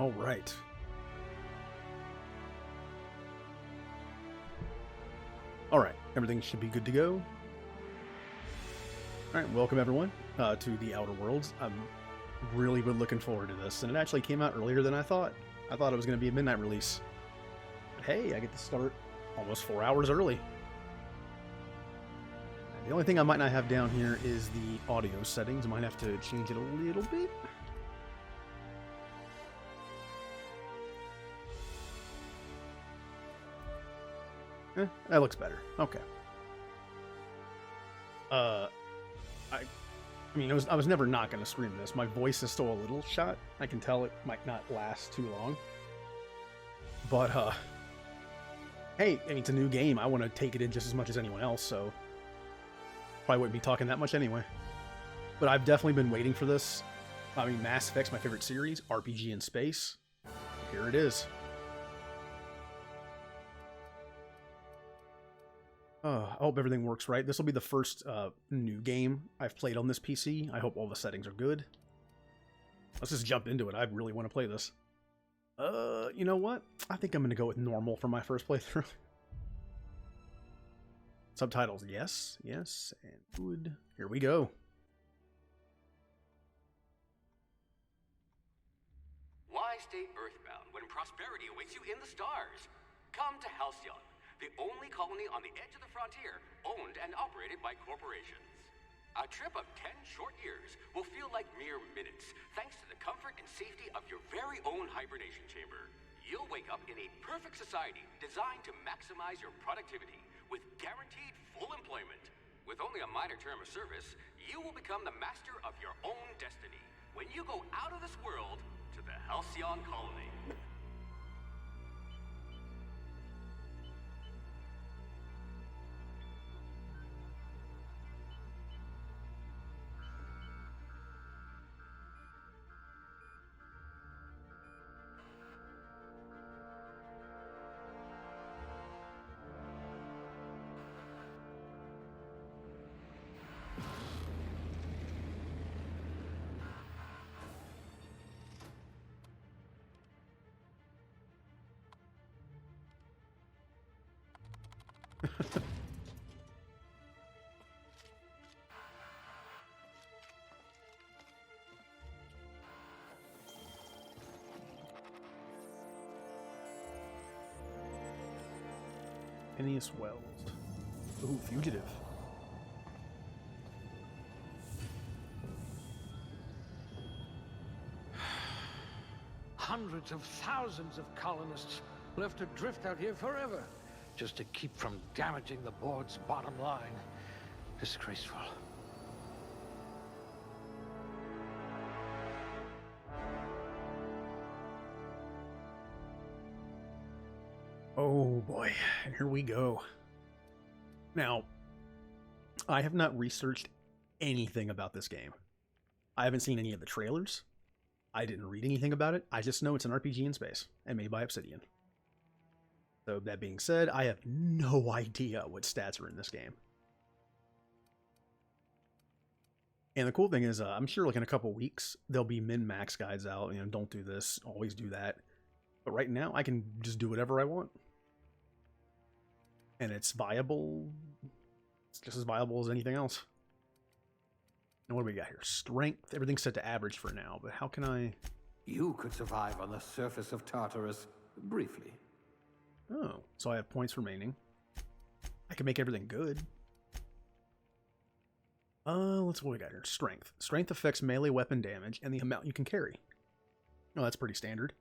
All right. All right, everything should be good to go. All right, welcome everyone to the Outer Worlds. I'm really been looking forward to this, and it actually came out earlier than I thought. I thought it was going to be a midnight release. But hey, I get to start almost 4 hours early. The only thing I might not have down here is the audio settings. I might have to change it a little bit. That looks better. Okay. I mean, I was never not going to stream this. My voice is still a little shot. I can tell it might not last too long. But, hey, I mean, it's a new game. I want to take it in just as much as anyone else, so probably wouldn't be talking that much anyway. But I've definitely been waiting for this. I mean, Mass Effect's my favorite series, RPG in space. Here it is. I hope everything works right. This will be the first new game I've played on this PC. I hope all the settings are good. Let's just jump into it. I really want to play this. You know what? I think I'm going to go with normal for my first playthrough. Subtitles, yes, yes, and good. Here we go. Why stay earthbound when prosperity awaits you in the stars? Come to Halcyon, the only colony on the edge of the frontier, owned and operated by corporations. A trip of 10 short years will feel like mere minutes, thanks to the comfort and safety of your very own hibernation chamber. You'll wake up in a perfect society designed to maximize your productivity, with guaranteed full employment. With only a minor term of service, you will become the master of your own destiny when you go out of this world to the Halcyon colony. Phineas Wells. Ooh, fugitive. Hundreds of thousands of colonists left to drift out here forever, just to keep from damaging the board's bottom line. Disgraceful. Oh boy, and here we go. Now, I have not researched anything about this game. I haven't seen any of the trailers. I didn't read anything about it. I just know it's an RPG in space and made by Obsidian. So that being said, I have no idea what stats are in this game. And the cool thing is, I'm sure like in a couple weeks, there'll be min-max guides out. You know, don't do this, always do that. But right now, I can just do whatever I want. And it's viable. It's just as viable as anything else. And what do we got here? Strength. Everything's set to average for now, but how can I... You could survive on the surface of Tartarus, briefly. Oh, so I have points remaining. I can make everything good. Let's what we got here. Strength. Strength affects melee weapon damage and the amount you can carry. Oh, that's pretty standard.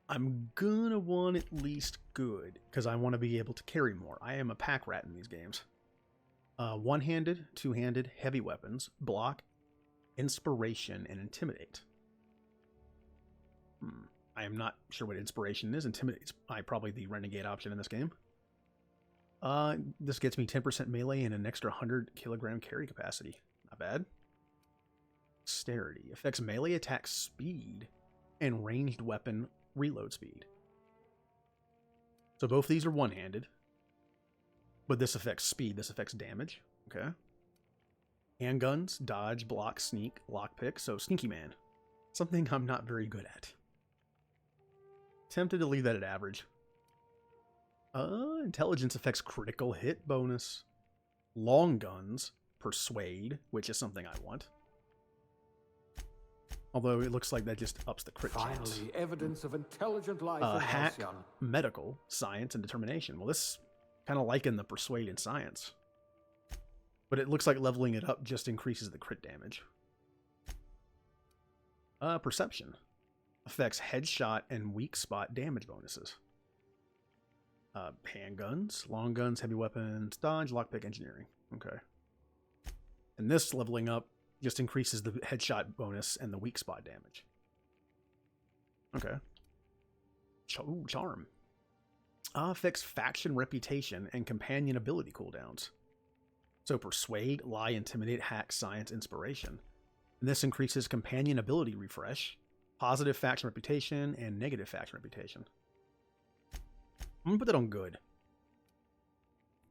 I'm gonna want at least good, because I want to be able to carry more. I am a pack rat in these games. One-handed, two-handed, heavy weapons, block, inspiration, and intimidate. I am not sure what inspiration is. Intimidate is probably the renegade option in this game. This gets me 10% melee and an extra 100 kilogram carry capacity. Not bad. Dexterity affects melee attack speed and ranged weapon reload speed. So both these are one-handed, but this affects speed, this affects damage. Okay. Handguns, dodge, block, sneak, lockpick, so sneaky man. Something I'm not very good at. Tempted to leave that at average. Intelligence affects critical hit bonus. Long guns, persuade, which is something I want. Although it looks like that just ups the crit chance. Finally, evidence of intelligent life in Hack, Halcyon. medical, science, and determination. Well, this kind of liken the persuade in science. But it looks like leveling it up just increases the crit damage. Perception. Affects headshot and weak spot damage bonuses. Handguns, long guns, heavy weapons, dodge, lockpick, engineering. Okay. And this leveling up just increases the headshot bonus and the weak spot damage. Okay. Charm. Affects faction reputation and companion ability cooldowns. So persuade, lie, intimidate, hack, science, inspiration. And this increases companion ability refresh, positive faction reputation, and negative faction reputation. I'm going to put that on good.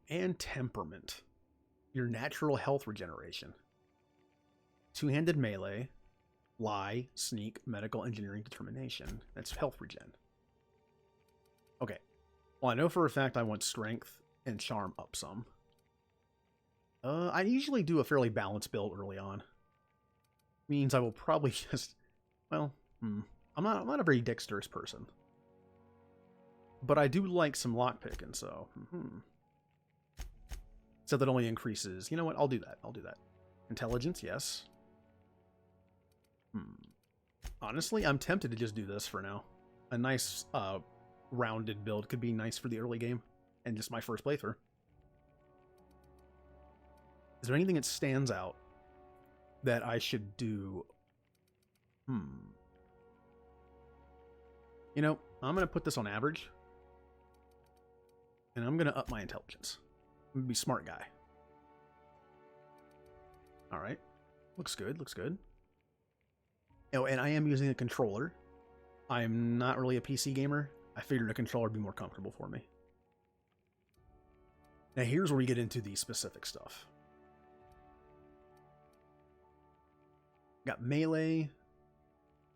And temperament. Your natural health regeneration. Two-handed melee, lie, sneak, medical, engineering, determination. That's health regen. Okay. Well, I know for a fact I want strength and charm up some. I usually do a fairly balanced build early on. Means I will probably just... Well, I'm not a very dexterous person. But I do like some lockpicking, so... So that only increases... You know what? I'll do that. I'll do that. Intelligence, yes. Honestly, I'm tempted to just do this for now. A nice, rounded build could be nice for the early game. And just my first playthrough. Is there anything that stands out that I should do? You know, I'm going to put this on average. And I'm going to up my intelligence. I'm going to be a smart guy. Alright. Looks good, looks good. Oh, and I am using a controller. I'm not really a PC gamer. I figured a controller would be more comfortable for me. Now here's where we get into the specific stuff. Got melee.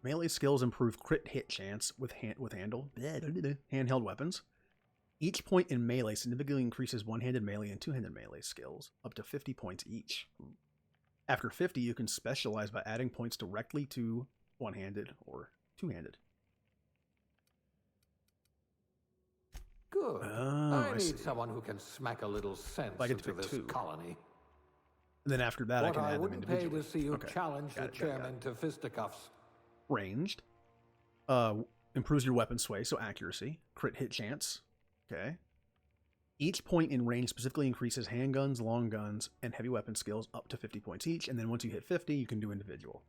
Melee skills improve crit hit chance with handheld weapons. Each point in melee significantly increases one-handed melee and two-handed melee skills, up to 50 points each. After 50, you can specialize by adding points directly to one-handed or two-handed. Good. Oh, I need someone who can smack a little sense into this colony. And then after that, I can add them wouldn't pay individually. to see you Okay. challenge the chairman to fisticuffs. Ranged. Improves your weapon sway, so accuracy. Crit hit chance. Okay. Each point in range specifically increases handguns, long guns, and heavy weapon skills up to 50 points each, and then once you hit 50, you can do individual.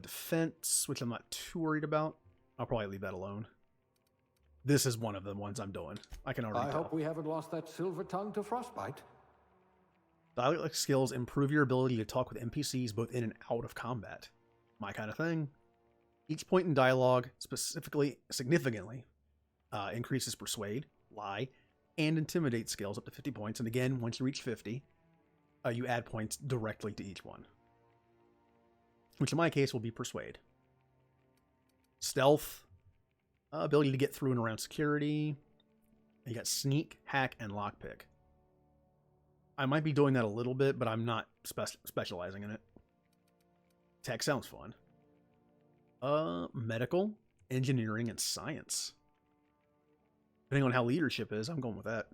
Defense, which I'm not too worried about. I'll probably leave that alone. This is one of the ones I'm doing. I can already tell. I hope we haven't lost that silver tongue to frostbite. Dialect skills improve your ability to talk with NPCs both in and out of combat. My kind of thing. Each point in dialogue significantly increases persuade, lie, and intimidate skills up to 50 points. And again, once you reach 50, you add points directly to each one. Which in my case will be persuade. Stealth, ability to get through and around security. You got sneak, hack, and lockpick. I might be doing that a little bit, but I'm not specializing in it. Tech sounds fun. Medical, engineering, and science. Depending on how leadership is, I'm going with that.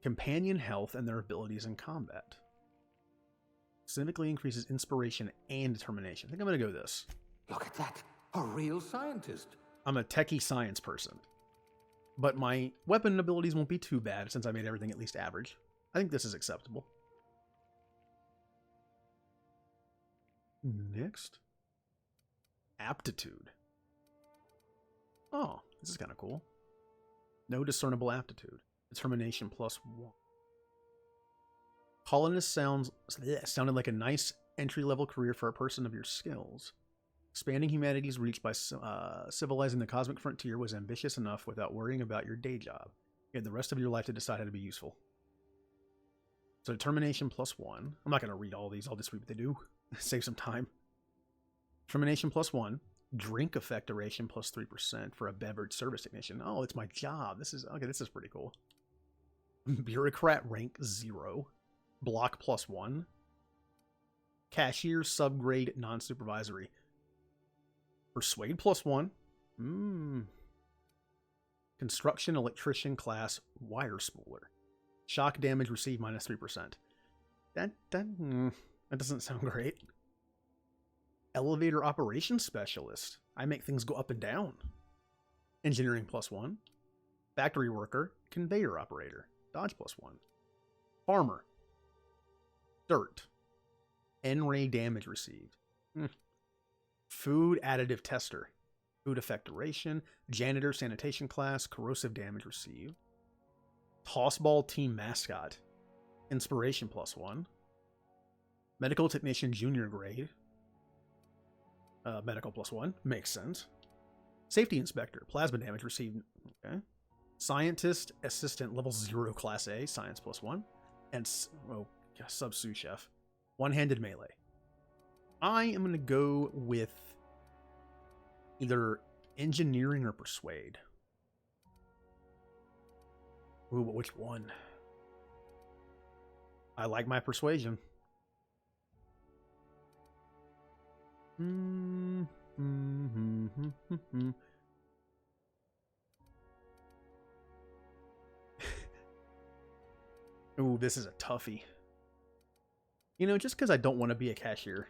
Companion health and their abilities in combat. Significantly increases inspiration and determination. I think I'm going to go this. Look at that. A real scientist. I'm a techie science person. But my weapon abilities won't be too bad since I made everything at least average. I think this is acceptable. Next. Aptitude. Oh, this is kind of cool. No discernible aptitude. Determination +1. Colonist sounded like a nice entry-level career for a person of your skills. Expanding humanity's reach by civilizing the cosmic frontier was ambitious enough without worrying about your day job. You had the rest of your life to decide how to be useful. So determination +1. I'm not going to read all these. I'll just read what they do. Save some time. Determination +1. Drink effect duration plus 3% for a beverage service technician. Oh, it's my job. This is okay. This is pretty cool. Bureaucrat rank 0. Block plus 1. Cashier subgrade non-supervisory. Persuade plus 1. Construction electrician class wire spooler. Shock damage received minus 3%. That doesn't sound great. Elevator operations specialist. I make things go up and down. Engineering plus 1. Factory worker. Conveyor operator. Dodge plus 1. Farmer. Dirt. N-ray damage received. Food additive tester. Food effect duration. Janitor sanitation class. Corrosive damage received. Tossball team mascot. Inspiration plus 1. Medical technician junior grade. Medical plus 1. Makes sense. Safety inspector. Plasma damage received. Okay. Scientist assistant level 0 class A. Science plus 1. And sub sous chef. One-handed melee. I am going to go with either engineering or persuade. Ooh, but which one? I like my persuasion. Ooh, this is a toughie. You know, just because I don't want to be a cashier.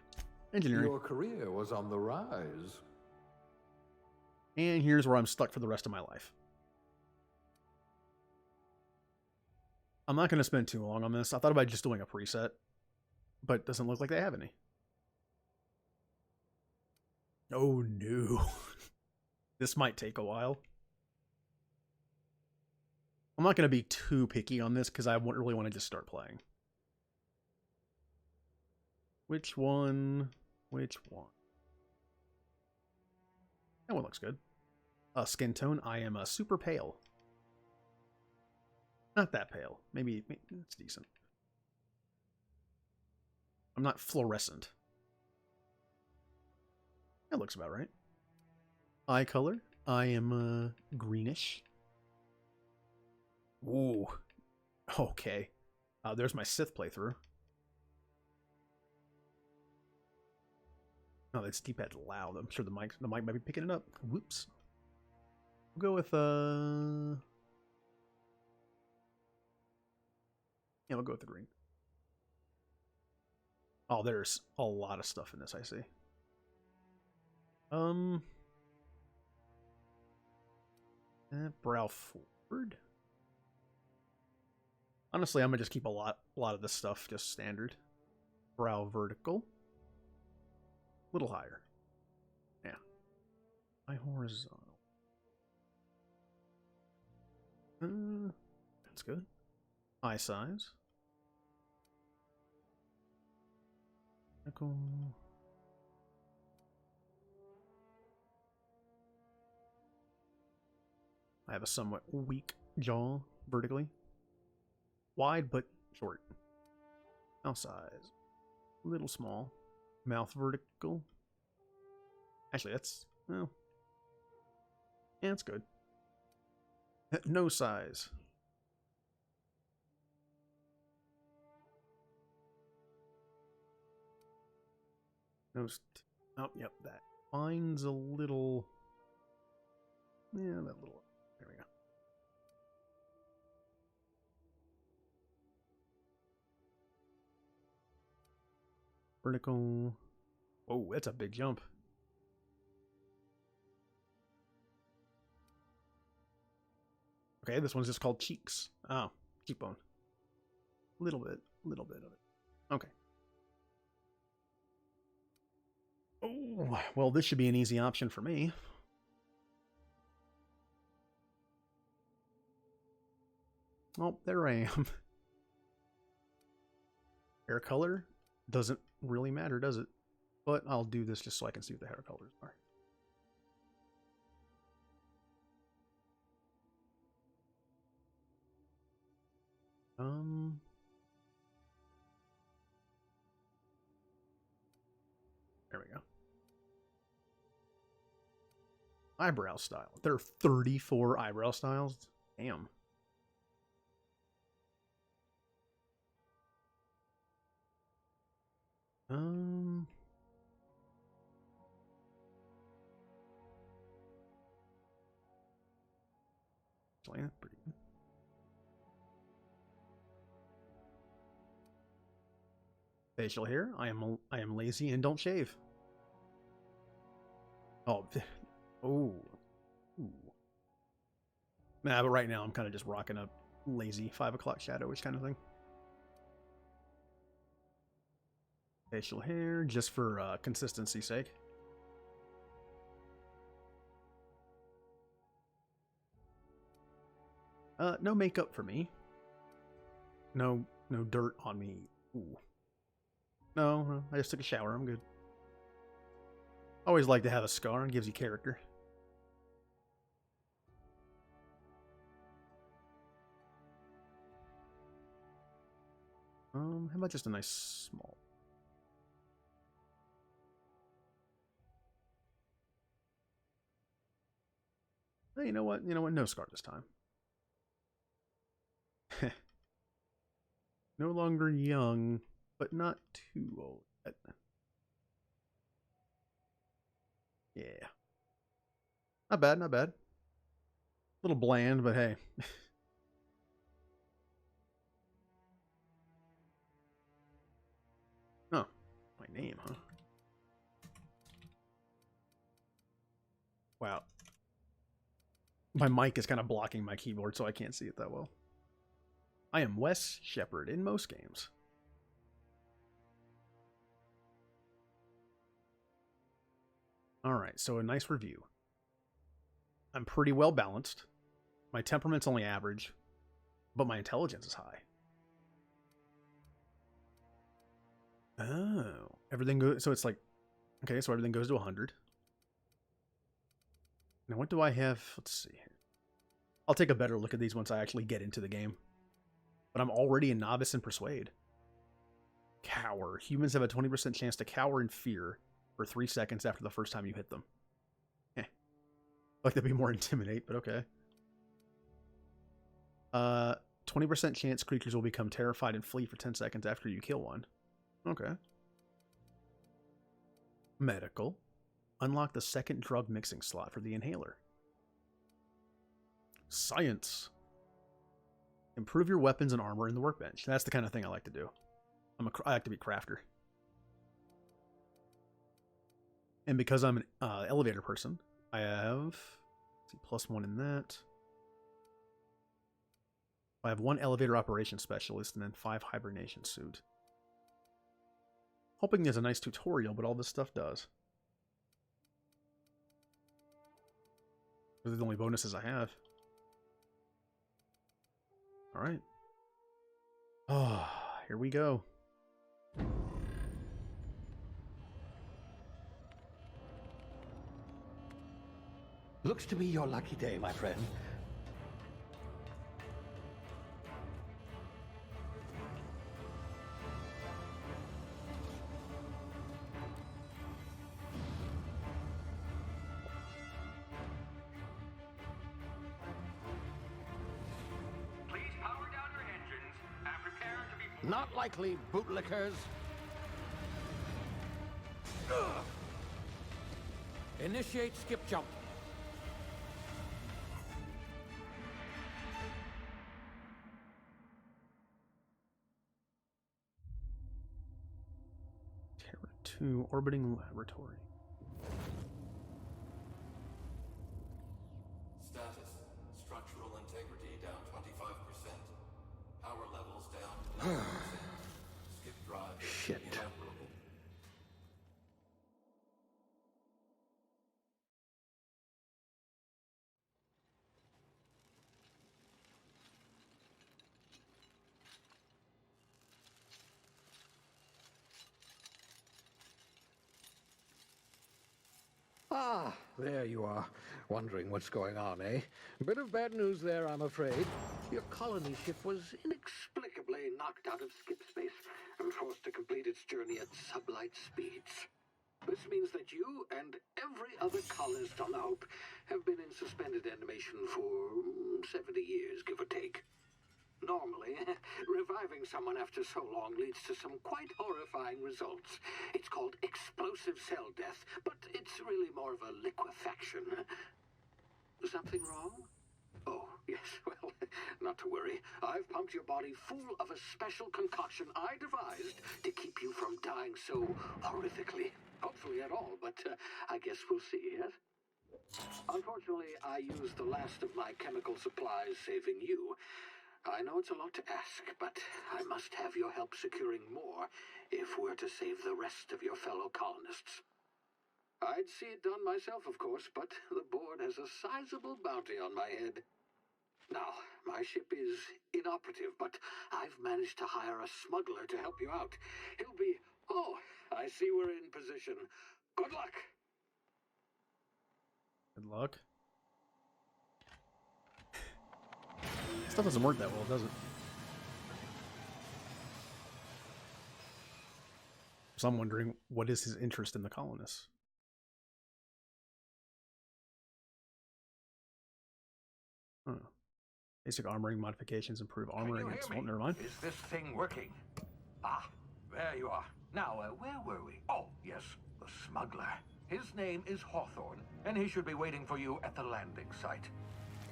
Engineering. Your career was on the rise. And here's where I'm stuck for the rest of my life. I'm not going to spend too long on this. I thought about just doing a preset, but it doesn't look like they have any. Oh no. This might take a while. I'm not going to be too picky on this because I really want to just start playing. Which one? Which one? That one looks good. Skin tone. I am super pale. Not that pale. Maybe it's decent. I'm not fluorescent. That looks about right. Eye color. I am greenish. Ooh. Okay. There's my Sith playthrough. Oh, that D-pad's loud. I'm sure the mic might be picking it up. Whoops. We'll go with yeah, we'll go with the green. Oh, there's a lot of stuff in this, I see. Brow forward. Honestly, I'm gonna just keep a lot of this stuff just standard. Brow vertical. Little higher. Yeah. Eye horizontal. That's good. Eye size. Vertical. I have a somewhat weak jaw vertically. Wide but short. Mouth size. A little small. Mouth vertical. Actually, that's, well, yeah, it's good. Nose size. Nose. Oh, yep, that. Mine's a little. Yeah, that little. There we go. Vertical. Oh, that's a big jump. Okay, this one's just called cheeks. Oh, cheekbone. Little bit of it. Okay. Oh, well, this should be an easy option for me. Oh, there I am. Hair color doesn't really matter, does it? But I'll do this just so I can see what the hair colors are. There we go. Eyebrow style. There are 34 eyebrow styles? Damn. Actually, that's pretty good. Facial hair. I am lazy and don't shave. Oh. Oh. Ooh. Nah, but right now I'm kind of just rocking a lazy 5 o'clock shadowish kind of thing. Facial hair, just for consistency's sake. No makeup for me. No dirt on me. Ooh. No, I just took a shower. I'm good. Always like to have a scar. It gives you character. How about just a nice small? Hey, you know what? You know what? No scar this time. No longer young, but not too old yet. Yeah. Not bad, not bad. A little bland, but hey. Oh, my name, huh? Wow. My mic is kind of blocking my keyboard, so I can't see it that well. I am Wes Shepard in most games. Alright, so a nice review. I'm pretty well balanced. My temperament's only average, but my intelligence is high. Oh. Everything goes... So it's like... Okay, so everything goes to 100. Now what do I have? Let's see. I'll take a better look at these once I actually get into the game. But I'm already a novice in Persuade. Cower. Humans have a 20% chance to cower in fear for 3 seconds after the first time you hit them. Like, that'd be more intimidate, but okay. 20% chance creatures will become terrified and flee for 10 seconds after you kill one. Okay. Medical. Unlock the second drug mixing slot for the inhaler. Science. Improve your weapons and armor in the workbench. That's the kind of thing I like to do. I like to be crafter. And because I'm an elevator person, I have +1 in that. I have 1 elevator operations specialist and then 5 hibernation suit. Hoping there's a nice tutorial, but all this stuff does. Those are the only bonuses I have. Alright. Oh, here we go. Looks to be your lucky day, my friend. Please power down your engines and prepare to be... Not likely, bootlickers. Initiate skip jump. Terra 2 orbiting laboratory. Status. Structural integrity down 25%. Power levels down 11%. Skip drive. Shit. Inoperable. Ah, there you are. Wondering what's going on, eh? Bit of bad news there, I'm afraid. Your colony ship was inexplicably knocked out of skip space and forced to complete its journey at sublight speeds. This means that you and every other colonist on the Hope have been in suspended animation for 70 years, give or take. Normally, reviving someone after so long leads to some quite horrifying results. It's called explosive cell death, but it's really more of a liquefaction. Something wrong? Oh, yes, well, not to worry. I've pumped your body full of a special concoction I devised to keep you from dying so horrifically. Hopefully at all, but I guess we'll see, yes? Unfortunately, I used the last of my chemical supplies saving you. I know it's a lot to ask, but I must have your help securing more if we're to save the rest of your fellow colonists. I'd see it done myself, of course, but the board has a sizable bounty on my head. Now, my ship is inoperative, but I've managed to hire a smuggler to help you out. He'll be... Oh, I see we're in position. Good luck! Good luck. Stuff doesn't work that well, does it? So I'm wondering, what is his interest in the colonists? Huh. Basic armoring modifications improve armor against... Oh, never mind. Is this thing working? Ah, there you are. Now, where were we? Oh, yes, the smuggler. His name is Hawthorne, and he should be waiting for you at the landing site.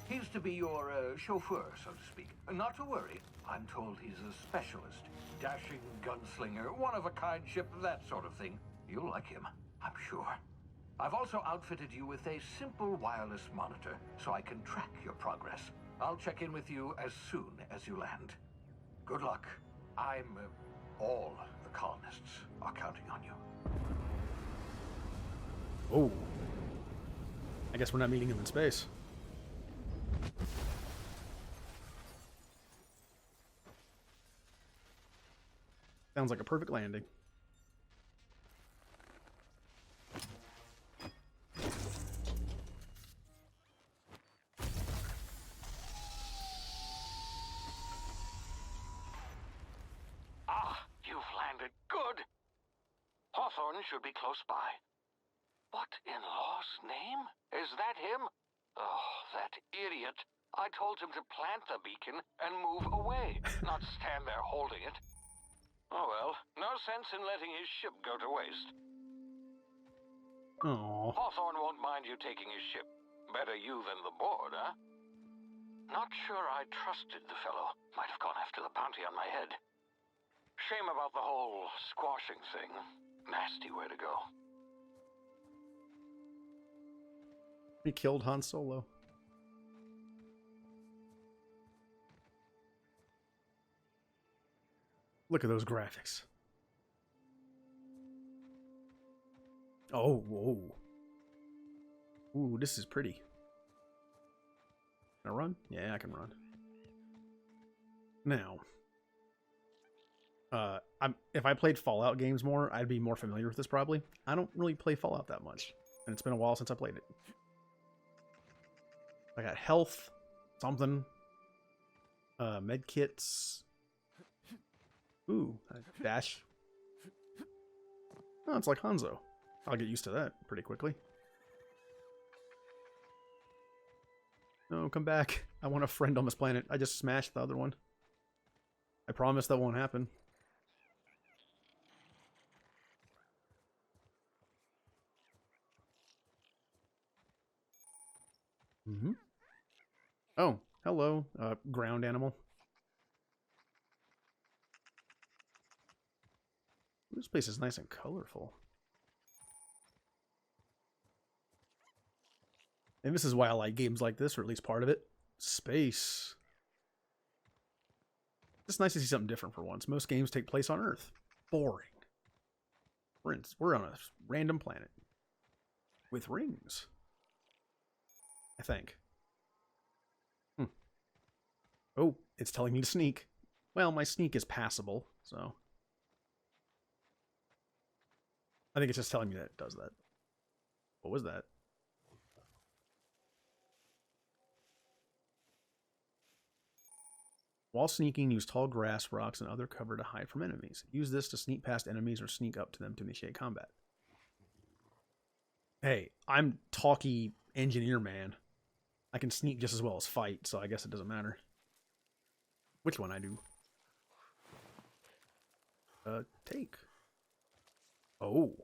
He's to be your chauffeur, so to speak. Not to worry. I'm told he's a specialist. Dashing gunslinger, one-of-a-kind ship, that sort of thing. You'll like him, I'm sure. I've also outfitted you with a simple wireless monitor, so I can track your progress. I'll check in with you as soon as you land. Good luck. All the colonists are counting on you. Oh. I guess we're not meeting him in space. Sounds like a perfect landing. Ah, you've landed. Good. Hawthorne should be close by. What in law's name? Is that him? Oh, that idiot. I told him to plant the beacon and move away, not stand there holding it. Oh well, no sense in letting his ship go to waste. Oh. Hawthorne won't mind you taking his ship. Better you than the board, huh? Not sure I trusted the fellow. Might have gone after the bounty on my head. Shame about the whole squashing thing. Nasty way to go. He killed Han Solo. Look at those graphics. Oh, whoa. Ooh, this is pretty. Can I run? Yeah, I can run. Now, if I played Fallout games more, I'd be more familiar with this probably. I don't really play Fallout that much, and it's been a while since I played it. I got health, something, med kits. Ooh, dash. Oh, it's like Hanzo. I'll get used to that pretty quickly. No, come back. I want a friend on this planet. I just smashed the other one. I promise that won't happen. Mm-hmm. Oh, hello, ground animal. This place is nice and colorful. And this is why I like games like this, or at least part of it. Space. It's nice to see something different for once. Most games take place on Earth. Boring. We're on a random planet. With rings. I think. Oh, it's telling me to sneak. Well, my sneak is passable, so... I think it's just telling me that it does that. What was that? While sneaking, use tall grass, rocks, and other cover to hide from enemies. Use this to sneak past enemies or sneak up to them to initiate combat. Hey, I'm talky engineer man. I can sneak just as well as fight, so I guess it doesn't matter. Which one I do? Take. Oh.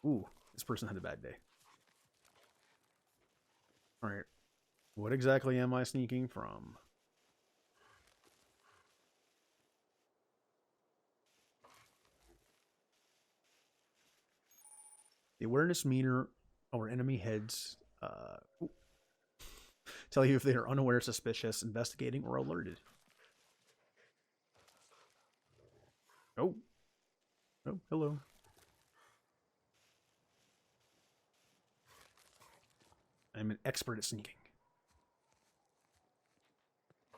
Ooh, this person had a bad day. Alright. What exactly am I sneaking from? The awareness meter or enemy heads tell you if they are unaware, suspicious, investigating, or alerted. Oh. Oh, hello. I'm an expert at sneaking.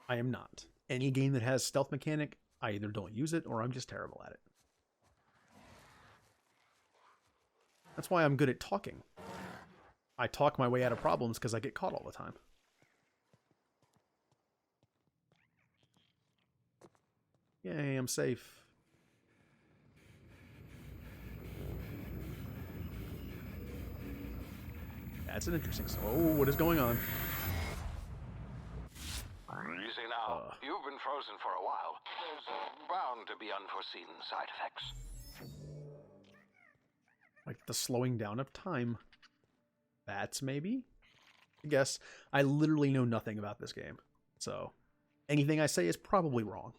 I am not. Any game that has stealth mechanic, I either don't use it or I'm just terrible at it. That's why I'm good at talking. I talk my way out of problems because I get caught all the time. Yay, I'm safe. That's an interesting... Oh, what is going on? You see now, you've been frozen for a while. There's bound to be unforeseen side effects. Like the slowing down of time. Bats, maybe? I guess I literally know nothing about this game. So, anything I say is probably wrong.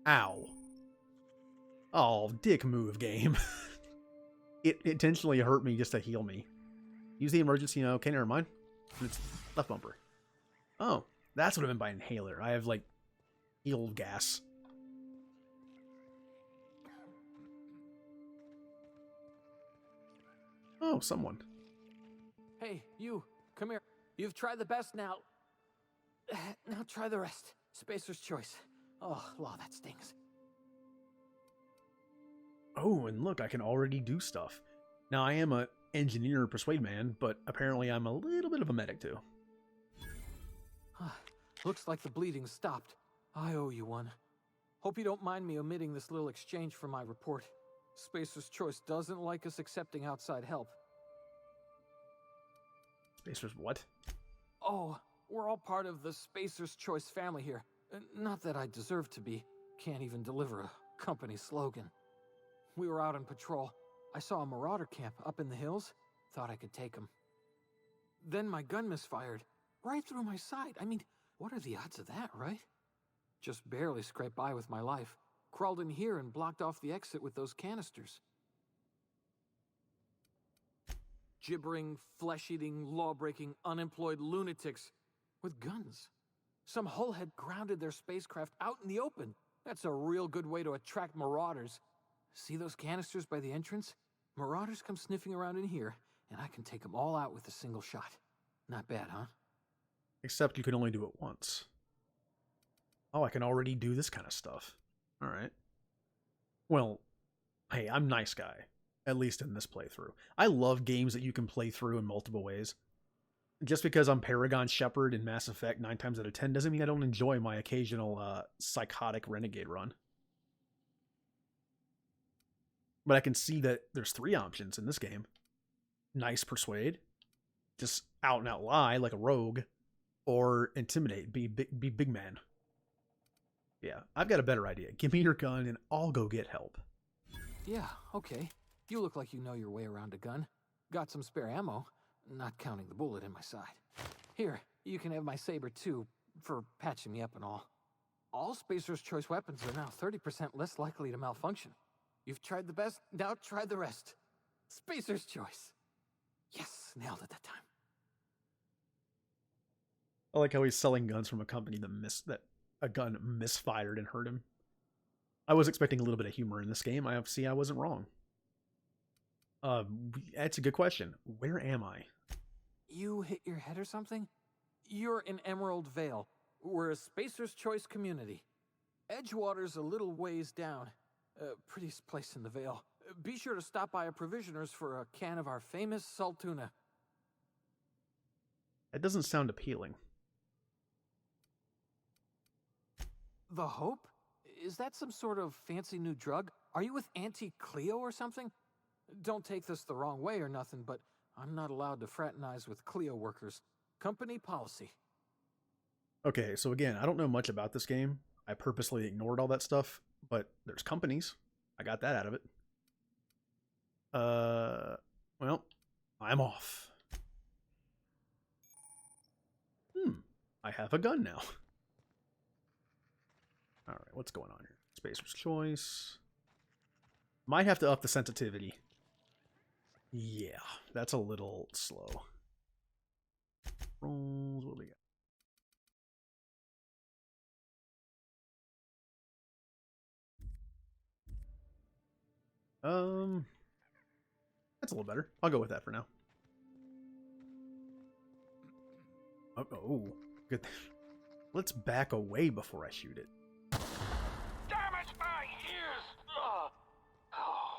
Ow. Oh, dick move, game. It intentionally hurt me just to heal me. Use the emergency now. Okay, never mind. It's left bumper. Oh, that's what I meant by inhaler. I have, like, heal gas. Oh, someone. Hey, you, come here. You've tried the best now. Now try the rest. Spacer's choice. Oh, law, that stings. Oh, and look, I can already do stuff. Now, I am a engineer persuade man, but apparently I'm a little bit of a medic too. Looks like the bleeding stopped. I owe you one. Hope you don't mind me omitting this little exchange from my report. Spacer's choice doesn't like us accepting outside help. Spacer's what? Oh, we're all part of the Spacer's Choice family here. Not that I deserve to be. Can't even deliver a company slogan. We were out on patrol. I saw a marauder camp up in the hills. Thought I could take him. Then my gun misfired. Right through my side. I mean, what are the odds of that, right? Just barely scraped by with my life. Crawled in here and blocked off the exit with those canisters. Gibbering, flesh-eating, law-breaking, unemployed lunatics with guns. Some hullhead grounded their spacecraft out in the open. That's a real good way to attract marauders. See those canisters by the entrance? Marauders come sniffing around in here, and I can take them all out with a single shot. Not bad, huh? Except you can only do it once. Oh, I can already do this kind of stuff. Alright. Well, hey, I'm nice guy. At least in this playthrough. I love games that you can play through in multiple ways. Just because I'm Paragon Shepard in Mass Effect 9 times out of 10 doesn't mean I don't enjoy my occasional psychotic renegade run. But I can see that there's 3 options in this game. Nice persuade, just out and out lie like a rogue, or intimidate, be big man. Yeah, I've got a better idea. Give me your gun and I'll go get help. Yeah, okay. You look like you know your way around a gun. Got some spare ammo, not counting the bullet in my side. Here, you can have my saber too, for patching me up and all. All Spacer's Choice weapons are now 30% less likely to malfunction. You've tried the best, now try the rest. Spacer's Choice. Yes, nailed it that time. I like how he's selling guns from a company that a gun misfired and hurt him. I was expecting a little bit of humor in this game. I wasn't wrong. That's a good question. Where am I? You hit your head or something? You're in Emerald Vale. We're a Spacer's Choice community. Edgewater's a little ways down. Prettiest place in the Vale. Be sure to stop by a provisioner's for a can of our famous salt tuna. That doesn't sound appealing. The Hope? Is that some sort of fancy new drug? Are you with Auntie Cleo or something? Don't take this the wrong way or nothing, but I'm not allowed to fraternize with Clio workers. Company policy. Okay, so again, I don't know much about this game. I purposely ignored all that stuff, but there's companies. I got that out of it. Well, I'm off. I have a gun now. All right, what's going on here? Spacer's Choice. Might have to up the sensitivity. Yeah, that's a little slow. Rolls, what do we got? That's a little better. I'll go with that for now. Oh, good. Let's back away before I shoot it. Damn it, my ears! Oh,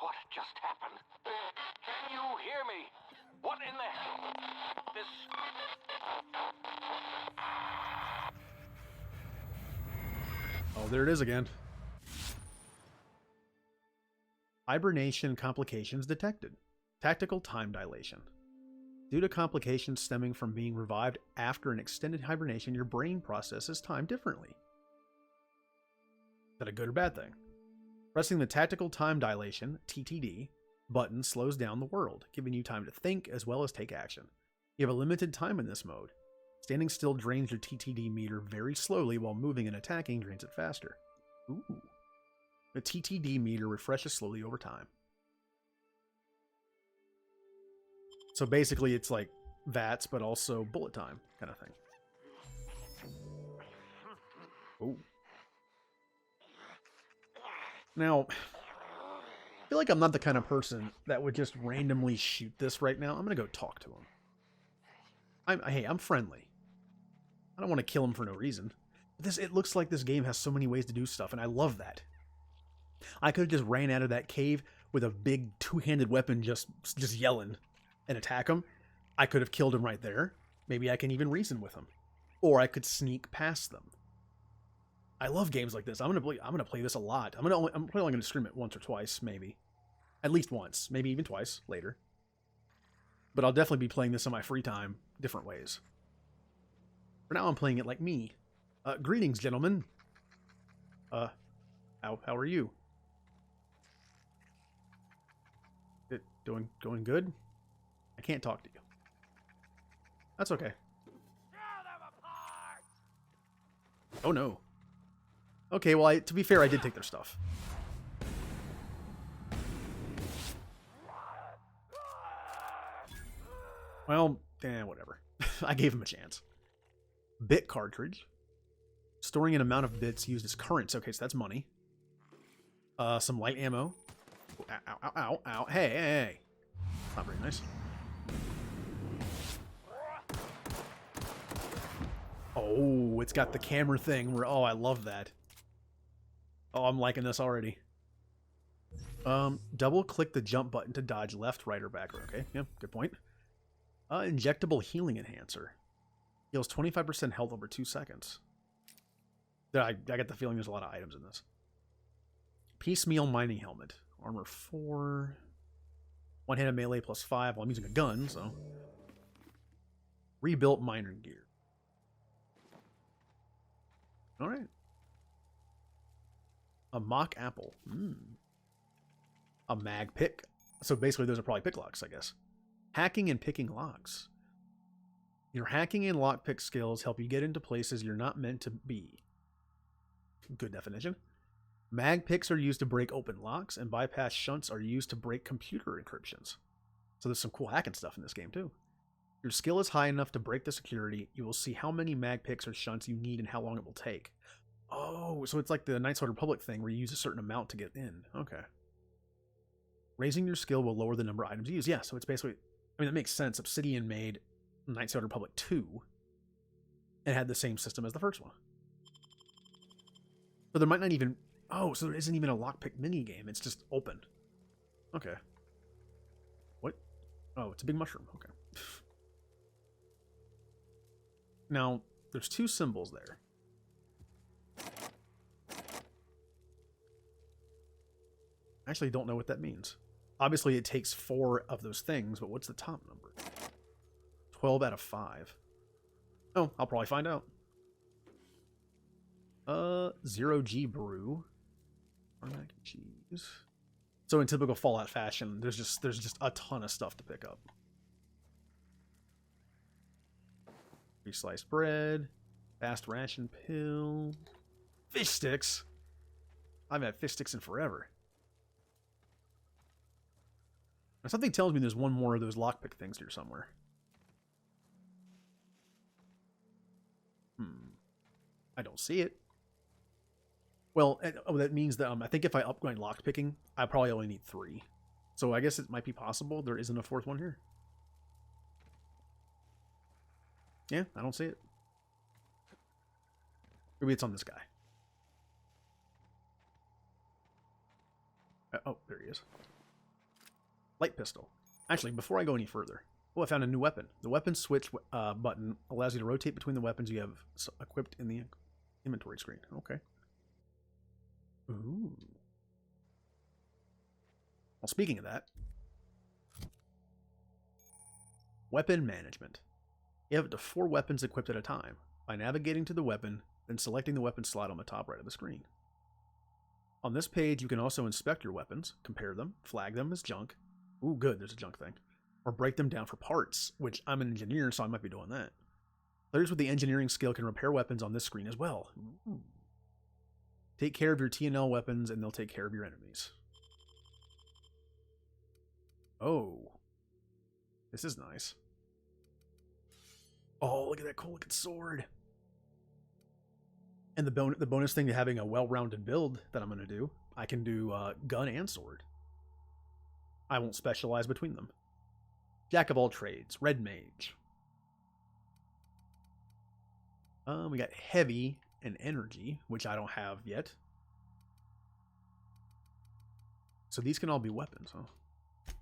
what just happened? Can you hear me? What in the hell? This... Oh, there it is again. Hibernation complications detected. Tactical time dilation. Due to complications stemming from being revived after an extended hibernation, your brain processes time differently. Is that a good or bad thing? Pressing the tactical time dilation, TTD, button slows down the world, giving you time to think as well as take action. You have a limited time in this mode. Standing still drains your TTD meter very slowly, while moving and attacking drains it faster. Ooh. The TTD meter refreshes slowly over time. So basically it's like VATS, but also bullet time kind of thing. Oh. Now, I feel like I'm not the kind of person that would just randomly shoot this right now. I'm going to go talk to him. Hey, I'm friendly. I don't want to kill him for no reason. But it looks like this game has so many ways to do stuff, and I love that. I could have just ran out of that cave with a big two-handed weapon just yelling and attack him. I could have killed him right there. Maybe I can even reason with him. Or I could sneak past them. I love games like this. I'm gonna play this a lot. I'm probably only gonna stream it once or twice, maybe. At least once, maybe even twice later. But I'll definitely be playing this in my free time, different ways. For now, I'm playing it like me. Greetings, gentlemen. How are you? Going good? I can't talk to you. That's okay. Oh no. Okay, well, to be fair, I did take their stuff. Well, whatever. I gave him a chance. Bit cartridge. Storing an amount of bits used as currents. Okay, so that's money. Some light ammo. Ow, ow, ow, ow. Hey. Not very nice. Oh, it's got the camera thing where, oh, I love that. Oh, I'm liking this already. Double click the jump button to dodge left, right, or back. Okay, yeah, good point. Injectable healing enhancer. Heals 25% health over 2 seconds. I get the feeling there's a lot of items in this. Piecemeal mining helmet. Armor 4. One-handed melee plus 5. Well, I'm using a gun, so. Rebuilt miner gear. Alright. A mock apple. A mag pick. So basically those are probably pick locks, I guess. Hacking and picking locks. Your hacking and lockpick skills help you get into places you're not meant to be. Good definition. Mag picks are used to break open locks, and bypass shunts are used to break computer encryptions. So there's some cool hacking stuff in this game too. Your skill is high enough to break the security. You will see how many mag picks or shunts you need and how long it will take. Oh, so it's like the Knights of the Republic thing where you use a certain amount to get in. Okay. Raising your skill will lower the number of items you use. Yeah, so it's basically, I mean, that makes sense. Obsidian made Knights of the Republic 2 and had the same system as the first one. So there might not even, oh, so there isn't even a lockpick mini game. It's just open. Okay. What? Oh, it's a big mushroom. Okay. Now, there's 2 symbols there. I actually don't know what that means. Obviously, it takes 4 of those things, but what's the top number? 12 out of 5. Oh, I'll probably find out. 0G brew. Or mac and cheese. So in typical Fallout fashion, there's just a ton of stuff to pick up. 3 sliced bread, fast ration pill, fish sticks. I haven't had fish sticks in forever. Now, something tells me there's one more of those lockpick things here somewhere. I don't see it. Well, that means that I think if I upgrade lockpicking, I probably only need 3. So I guess it might be possible there isn't a 4th one here. Yeah, I don't see it. Maybe it's on this guy. Oh, there he is. Light pistol. Actually, before I go any further... Oh, I found a new weapon. The weapon switch button allows you to rotate between the weapons you have equipped in the inventory screen. Okay. Ooh. Well, speaking of that... Weapon management. You have up to 4 weapons equipped at a time. By navigating to the weapon, then selecting the weapon slot on the top right of the screen. On this page, you can also inspect your weapons, compare them, flag them as junk. Ooh, good, there's a junk thing. Or break them down for parts, which I'm an engineer, so I might be doing that. Players with the engineering skill can repair weapons on this screen as well. Ooh. Take care of your T&L weapons, and they'll take care of your enemies. Oh. This is nice. Oh, look at that cool looking sword. And the bonus thing to having a well-rounded build that I'm going to do, I can do gun and sword. I won't specialize between them. Jack of all trades, red mage. We got heavy and energy, which I don't have yet. So these can all be weapons, huh?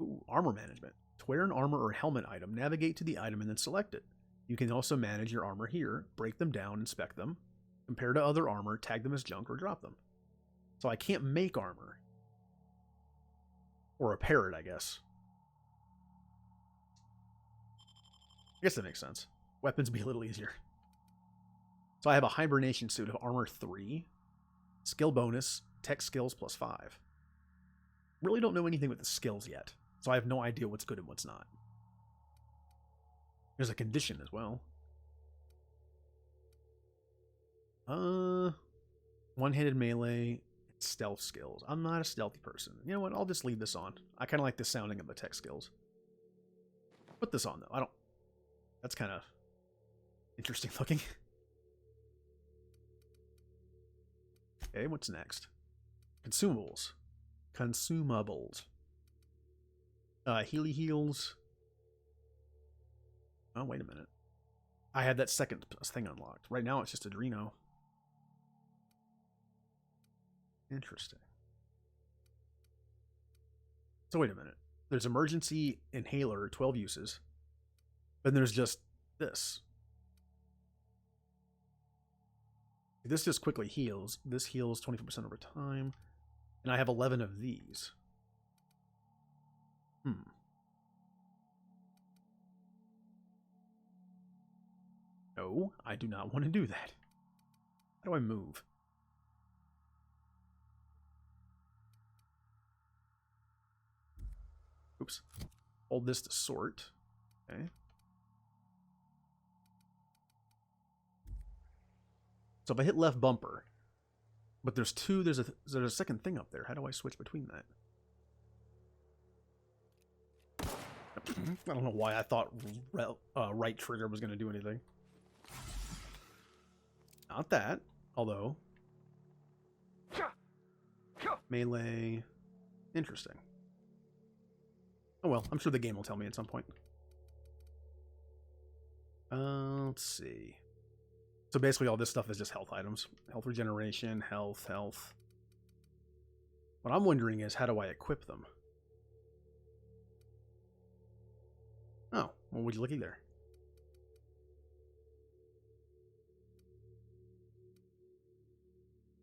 Ooh, armor management. To wear an armor or helmet item, navigate to the item and then select it. You can also manage your armor here, break them down, inspect them, compare to other armor, tag them as junk, or drop them. So I can't make armor. Or repair it, I guess. I guess that makes sense. Weapons be a little easier. So I have a hibernation suit of armor 3, skill bonus, tech skills plus 5. Really don't know anything with the skills yet, so I have no idea what's good and what's not. There's a condition as well. One-handed melee, stealth skills. I'm not a stealthy person. You know what? I'll just leave this on. I kind of like the sounding of the tech skills. Put this on, though. I don't... That's kind of interesting looking. Okay, what's next? Consumables. Consumables. Healy heals. Oh, wait a minute. I had that second thing unlocked. Right now it's just Adreno. Interesting. So wait a minute. There's emergency inhaler, 12 uses. Then there's just this. This just quickly heals. This heals 24% over time. And I have 11 of these. No, I do not want to do that. How do I move? Oops. Hold this to sort. Okay. So if I hit left bumper, but there's a second thing up there. How do I switch between that? I don't know why I thought right trigger was going to do anything. Not that, although. Melee. Interesting. Oh well, I'm sure the game will tell me at some point. Let's see. So basically all this stuff is just health items. Health regeneration, health. What I'm wondering is, how do I equip them? Oh, well, would you looky there?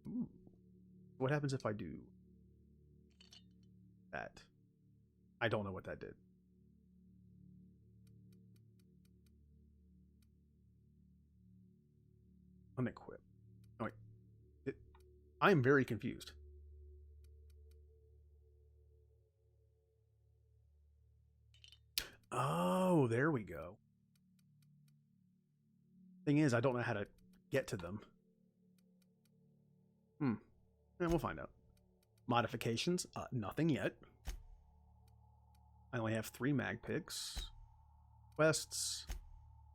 Ooh. What happens if I do that. I don't know what that did. Unequip. Oh, wait. I am very confused. Oh, there we go. Thing is, I don't know how to get to them. And we'll find out. Modifications? Nothing yet. I only have 3 mag picks. Quests.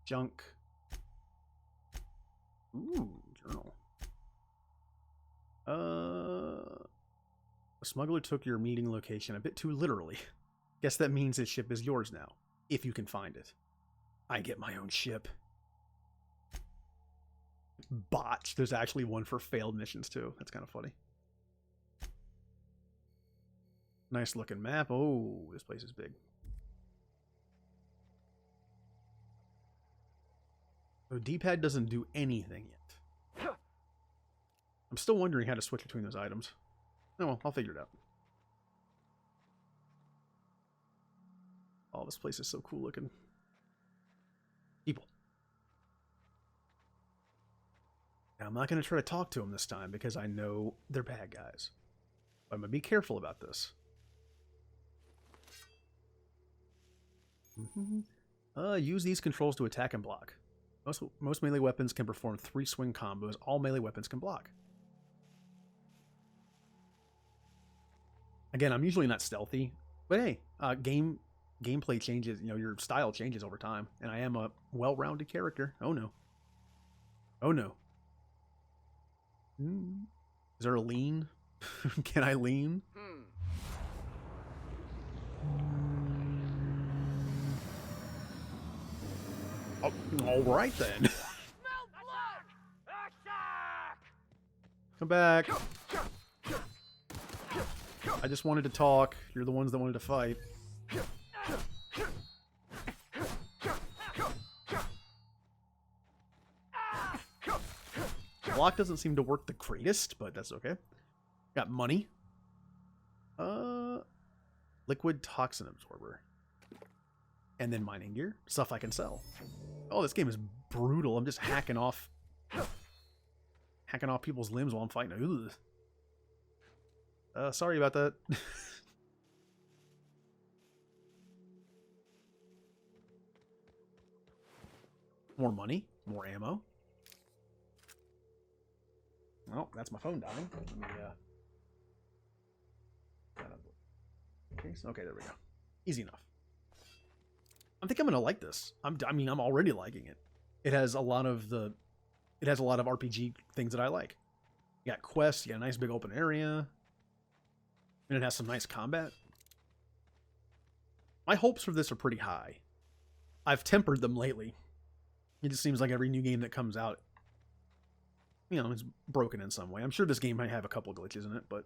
Junk. Ooh, journal. A smuggler took your meeting location a bit too literally. Guess that means his ship is yours now, if you can find it. I get my own ship. Botch. There's actually one for failed missions too. That's kind of funny. Nice looking map. Oh, this place is big. The D-pad doesn't do anything yet. I'm still wondering how to switch between those items. Oh well, I'll figure it out. Oh, this place is so cool looking. People. Now, I'm not going to try to talk to them this time because I know they're bad guys. But I'm going to be careful about this. Use these controls to attack and block. Most melee weapons can perform 3 swing combos. All melee weapons can block. Again, I'm usually not stealthy, but hey, gameplay changes. You know, your style changes over time, and I am a well-rounded character. Oh no. Oh no. Is there a lean? Can I lean? Oh, all right then. Come back. I just wanted to talk. You're the ones that wanted to fight. Block doesn't seem to work the greatest, but that's okay. Got money. Liquid toxin absorber. And then mining gear. Stuff I can sell. Oh, this game is brutal. I'm just hacking off people's limbs while I'm fighting. Ugh. Sorry about that. More money. More ammo. Oh, that's my phone dying. Let me, okay, there we go. Easy enough. I think I'm gonna like this. I'm already liking it. It has a lot of RPG things that I like. You got quests. You got a nice big open area, and it has some nice combat. My hopes for this are pretty high. I've tempered them lately. It just seems like every new game that comes out, you know, it's broken in some way. I'm sure this game might have a couple glitches in it, but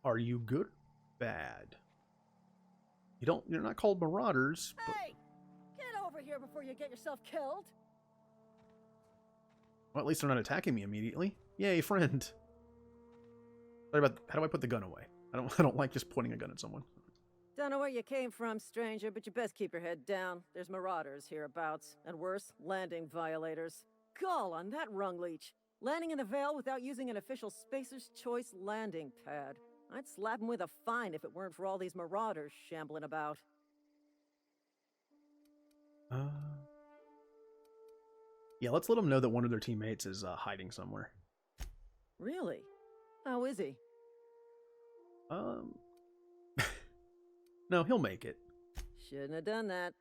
are you good or bad? You're not called Marauders, but... Hey! Get over here before you get yourself killed! Well, at least they're not attacking me immediately. Yay, friend. Sorry about... How do I put the gun away? I don't like just pointing a gun at someone. Don't know where you came from, stranger, but you best keep your head down. There's marauders hereabouts, and worse, landing violators. Gall on that rung leech. Landing in the Vale without using an official Spacer's Choice landing pad. I'd slap him with a fine if it weren't for all these marauders shambling about. Yeah, let's let them know that one of their teammates is hiding somewhere. Really? How is he? No, he'll make it. Shouldn't have done that.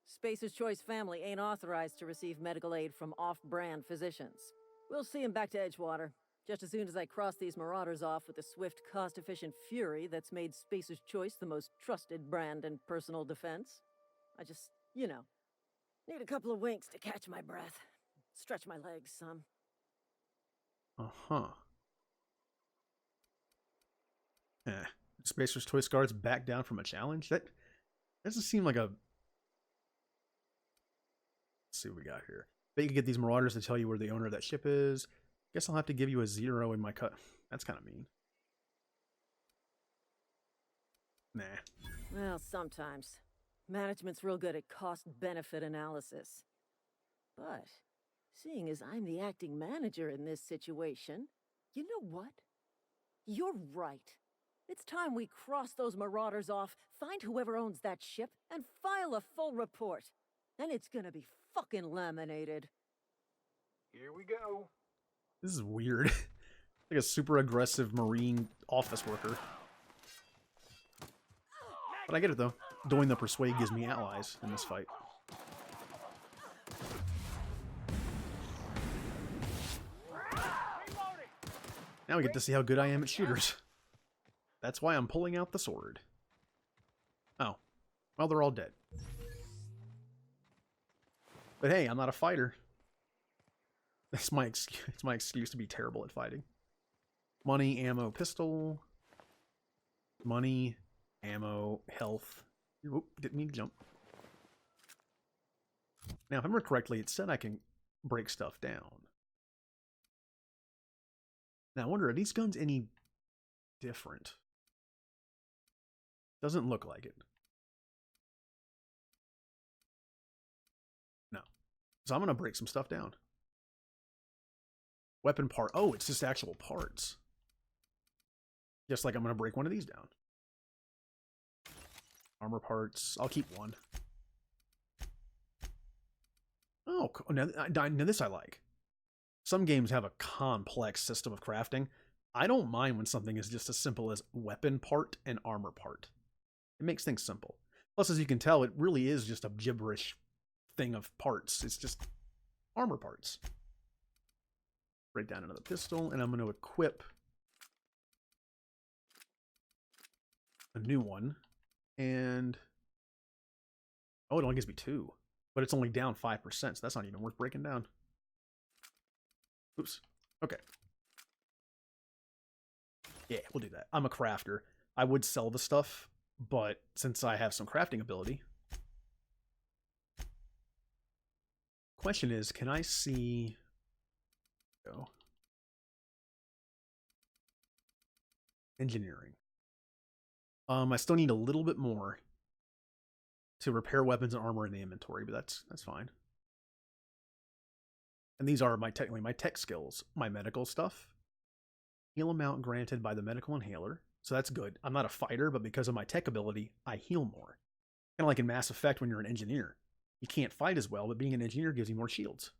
Spacer's Choice family ain't authorized to receive medical aid from off-brand physicians. We'll see him back to Edgewater, just as soon as I cross these marauders off with the swift, cost-efficient fury that's made Spacer's Choice the most trusted brand in personal defense. I just, you know, need a couple of winks to catch my breath. Stretch my legs some. Uh-huh. Spacer's Choice guards back down from a challenge? That doesn't seem like a... Let's see what we got here. Bet you can get these marauders to tell you where the owner of that ship is. Guess I'll have to give you a 0 in my cut. That's kind of mean. Nah. Well, sometimes. Management's real good at cost-benefit analysis. But, seeing as I'm the acting manager in this situation, you know what? You're right. It's time we cross those marauders off, find whoever owns that ship, and file a full report. Then it's gonna be fucking laminated. Here we go. This is weird. Like a super aggressive Marine office worker. But I get it though. Doing the persuade gives me allies in this fight. Now we get to see how good I am at shooters. That's why I'm pulling out the sword. Oh. Well, they're all dead. But hey, I'm not a fighter. That's my excuse. It's my excuse to be terrible at fighting. Money, ammo, pistol. Money, ammo, health. Oop, didn't mean to jump. Now, if I remember correctly, it said I can break stuff down. Now, I wonder, are these guns any different? Doesn't look like it. No. So I'm going to break some stuff down. Weapon part. Oh, it's just actual parts. Just like I'm going to break one of these down. Armor parts. I'll keep one. Oh, now this I like. Some games have a complex system of crafting. I don't mind when something is just as simple as weapon part and armor part. It makes things simple. Plus, as you can tell, it really is just a gibberish thing of parts. It's just armor parts. Break down another pistol, and I'm going to equip a new one. And oh, it only gives me 2. But it's only down 5%, so that's not even worth breaking down. Oops. Okay. Yeah, we'll do that. I'm a crafter. I would sell the stuff, but since I have some crafting ability... Question is, can I see... Go. Engineering. I still need a little bit more to repair weapons and armor in the inventory, but that's fine. And these are technically my tech skills. My medical stuff. Heal amount granted by the medical inhaler. So that's good. I'm not a fighter, but because of my tech ability, I heal more. Kind of like in Mass Effect when you're an engineer. You can't fight as well, but being an engineer gives you more shields.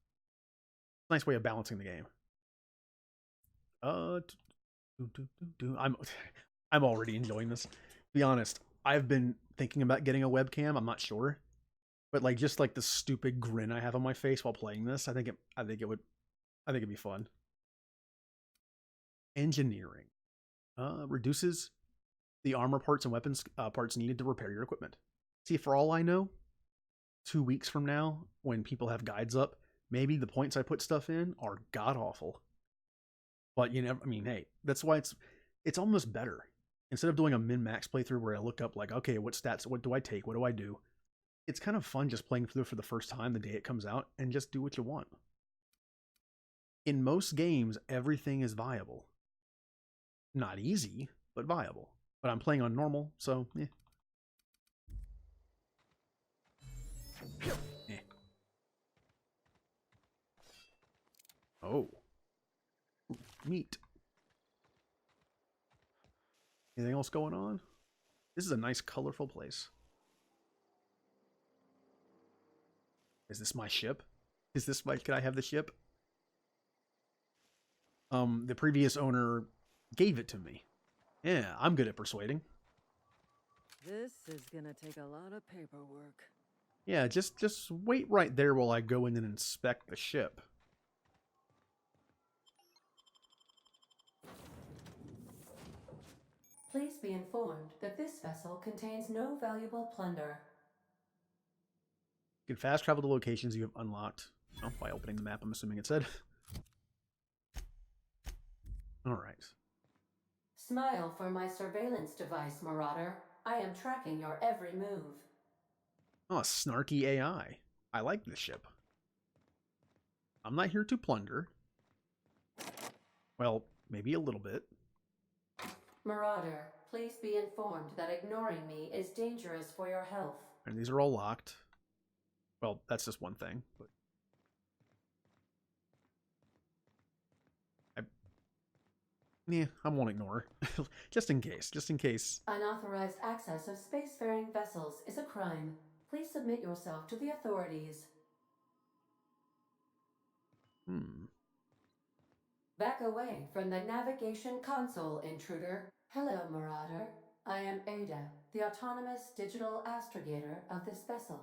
Nice way of balancing the game. I'm already enjoying this. To be honest, I've been thinking about getting a webcam. I'm not sure. But like just like the stupid grin I have on my face while playing this, I think it'd be fun. Engineering. Reduces the armor parts and weapons parts needed to repair your equipment. See, for all I know, 2 weeks from now, when people have guides up, maybe the points I put stuff in are god-awful. But you never, I mean, hey, that's why it's almost better. Instead of doing a min-max playthrough where I look up like, okay, what stats, what do I take, what do I do? It's kind of fun just playing through for the first time the day it comes out and just do what you want. In most games, everything is viable. Not easy, but viable. But I'm playing on normal, so eh. Oh. Ooh, meat. Anything else going on? This is a nice, colorful place. Is this my ship? Is this my... Can I have the ship? The previous owner gave it to me. Yeah, I'm good at persuading. This is gonna take a lot of paperwork. Yeah, just wait right there while I go in and inspect the ship. Please be informed that this vessel contains no valuable plunder. You can fast travel to locations you have unlocked. Oh, by opening the map, I'm assuming it said. Alright. Smile for my surveillance device, Marauder. I am tracking your every move. Oh, snarky AI. I like this ship. I'm not here to plunder. Well, maybe a little bit. Marauder, please be informed that ignoring me is dangerous for your health. And these are all locked. Well, that's just one thing. But I won't ignore. Just in case. Just in case. Unauthorized access of spacefaring vessels is a crime. Please submit yourself to the authorities. Back away from the navigation console, intruder. Hello, Marauder. I am Ada, the autonomous digital astrogator of this vessel.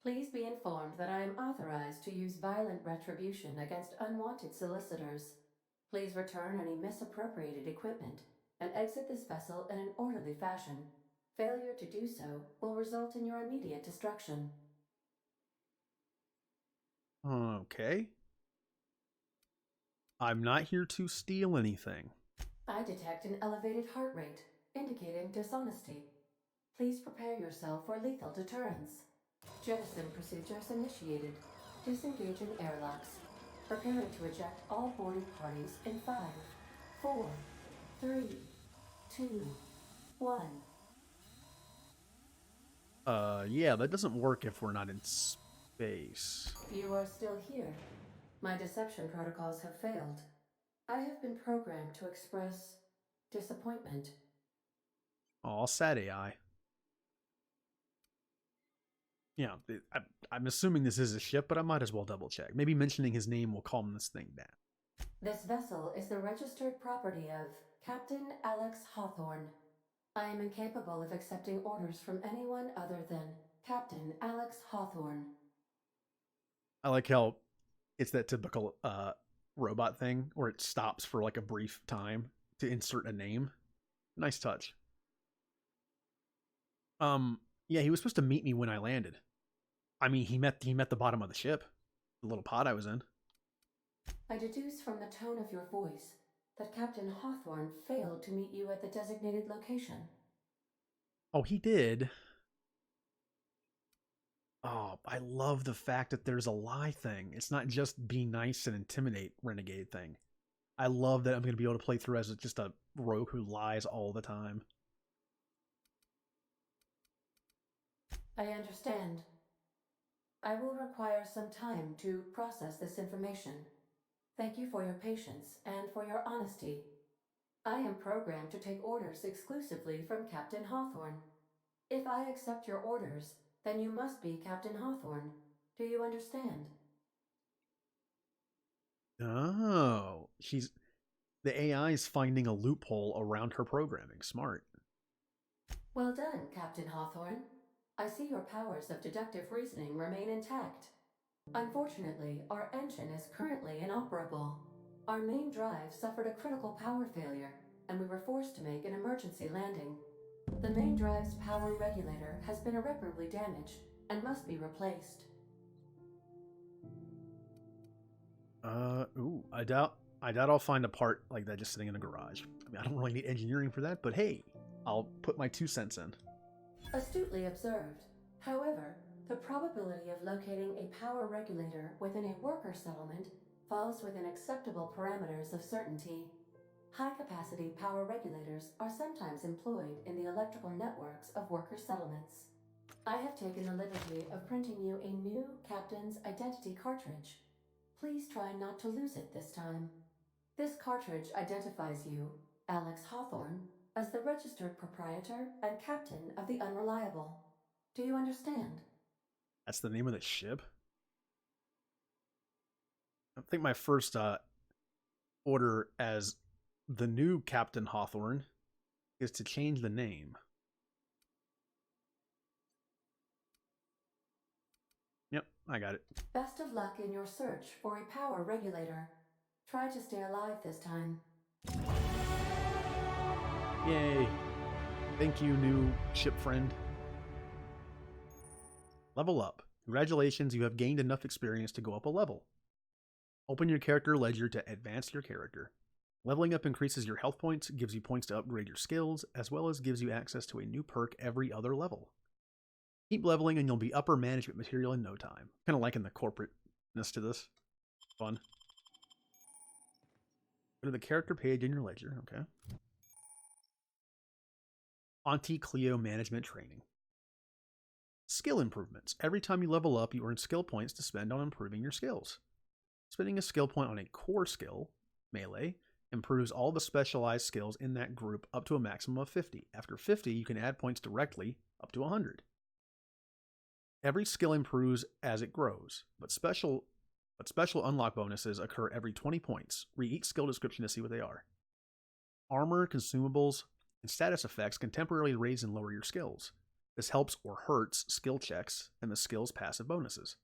Please be informed that I am authorized to use violent retribution against unwanted solicitors. Please return any misappropriated equipment and exit this vessel in an orderly fashion. Failure to do so will result in your immediate destruction. Okay. I'm not here to steal anything. I detect an elevated heart rate, indicating dishonesty. Please prepare yourself for lethal deterrence. Jettison procedures initiated. Disengaging airlocks. Preparing to eject all boarding parties in 5, 4, 3, 2, 1. Yeah, that doesn't work if we're not in space. You are still here. My deception protocols have failed. I have been programmed to express disappointment. Aw, sad AI. Yeah, I'm assuming this is a ship, but I might as well double check. Maybe mentioning his name will calm this thing down. This vessel is the registered property of Captain Alex Hawthorne. I am incapable of accepting orders from anyone other than Captain Alex Hawthorne. I like how it's that typical robot thing where it stops for like a brief time to insert a name. Nice touch. Yeah, he was supposed to meet me when I landed. I mean, he met the bottom of the ship, the little pod I was in. I deduce from the tone of your voice that Captain Hawthorne failed to meet you at the designated location. Oh, he did. Oh, I love the fact that there's a lie thing. It's not just be nice and intimidate renegade thing. I love that I'm going to be able to play through as just a rogue who lies all the time. I understand. I will require some time to process this information. Thank you for your patience and for your honesty. I am programmed to take orders exclusively from Captain Hawthorne. If I accept your orders, then you must be Captain Hawthorne. Do you understand? Oh, the AI is finding a loophole around her programming. Smart. Well done, Captain Hawthorne. I see your powers of deductive reasoning remain intact. Unfortunately, our engine is currently inoperable. Our main drive suffered a critical power failure, and we were forced to make an emergency landing. The main drive's power regulator has been irreparably damaged and must be replaced. Ooh, I doubt I'll find a part like that just sitting in a garage. I mean, I don't really need engineering for that, but hey, I'll put my 2 cents in. Astutely observed. However, the probability of locating a power regulator within a worker settlement falls within acceptable parameters of certainty. High-capacity power regulators are sometimes employed in the electrical networks of worker settlements. I have taken the liberty of printing you a new Captain's Identity cartridge. Please try not to lose it this time. This cartridge identifies you, Alex Hawthorne, as the registered proprietor and captain of the Unreliable. Do you understand? That's the name of the ship? I think my first order as the new Captain Hawthorne is to change the name. Yep, I got it. Best of luck in your search for a power regulator. Try to stay alive this time. Yay. Thank you, new ship friend. Level up. Congratulations, you have gained enough experience to go up a level. Open your character ledger to advance your character. Leveling up increases your health points, gives you points to upgrade your skills, as well as gives you access to a new perk every other level. Keep leveling and you'll be upper management material in no time. Kind of liking the corporateness to this. Fun. Go to the character page in your ledger, okay. Auntie Cleo management training. Skill improvements. Every time you level up, you earn skill points to spend on improving your skills. Spending a skill point on a core skill, melee, improves all the specialized skills in that group up to a maximum of 50. After 50, you can add points directly up to 100. Every skill improves as it grows, but special unlock bonuses occur every 20 points. Read each skill description to see what they are. Armor, consumables, and status effects can temporarily raise and lower your skills. This helps or hurts skill checks and the skill's passive bonuses,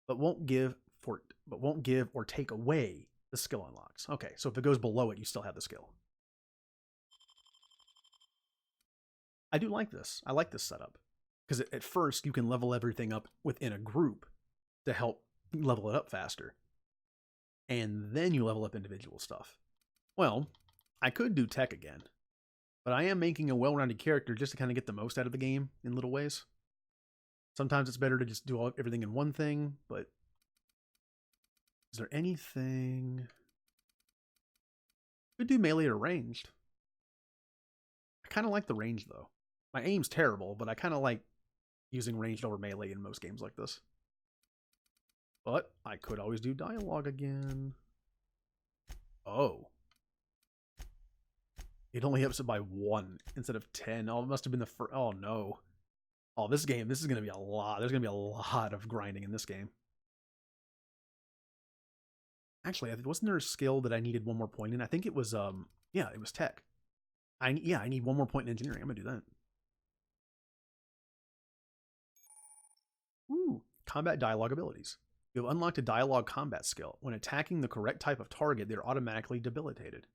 but won't give or take away the skill unlocks. Okay, so if it goes below it, you still have the skill. I do like this. I like this setup. Because at first, you can level everything up within a group to help level it up faster. And then you level up individual stuff. Well, I could do tech again. But I am making a well-rounded character just to kind of get the most out of the game in little ways. Sometimes it's better to just do everything in one thing, but is there anything... Could do melee or ranged. I kind of like the range, though. My aim's terrible, but I kind of like using ranged over melee in most games like this. But I could always do dialogue again. Oh. It only ups it by 1 instead of 10. Oh, it must have been the first. Oh, no. Oh, this game, this is going to be a lot. There's going to be a lot of grinding in this game. Actually, wasn't there a skill that I needed 1 more point in? I think it was, yeah, it was tech. I need 1 more point in engineering. I'm going to do that. Ooh, combat dialogue abilities. You have unlocked a dialogue combat skill. When attacking the correct type of target, they're automatically debilitated.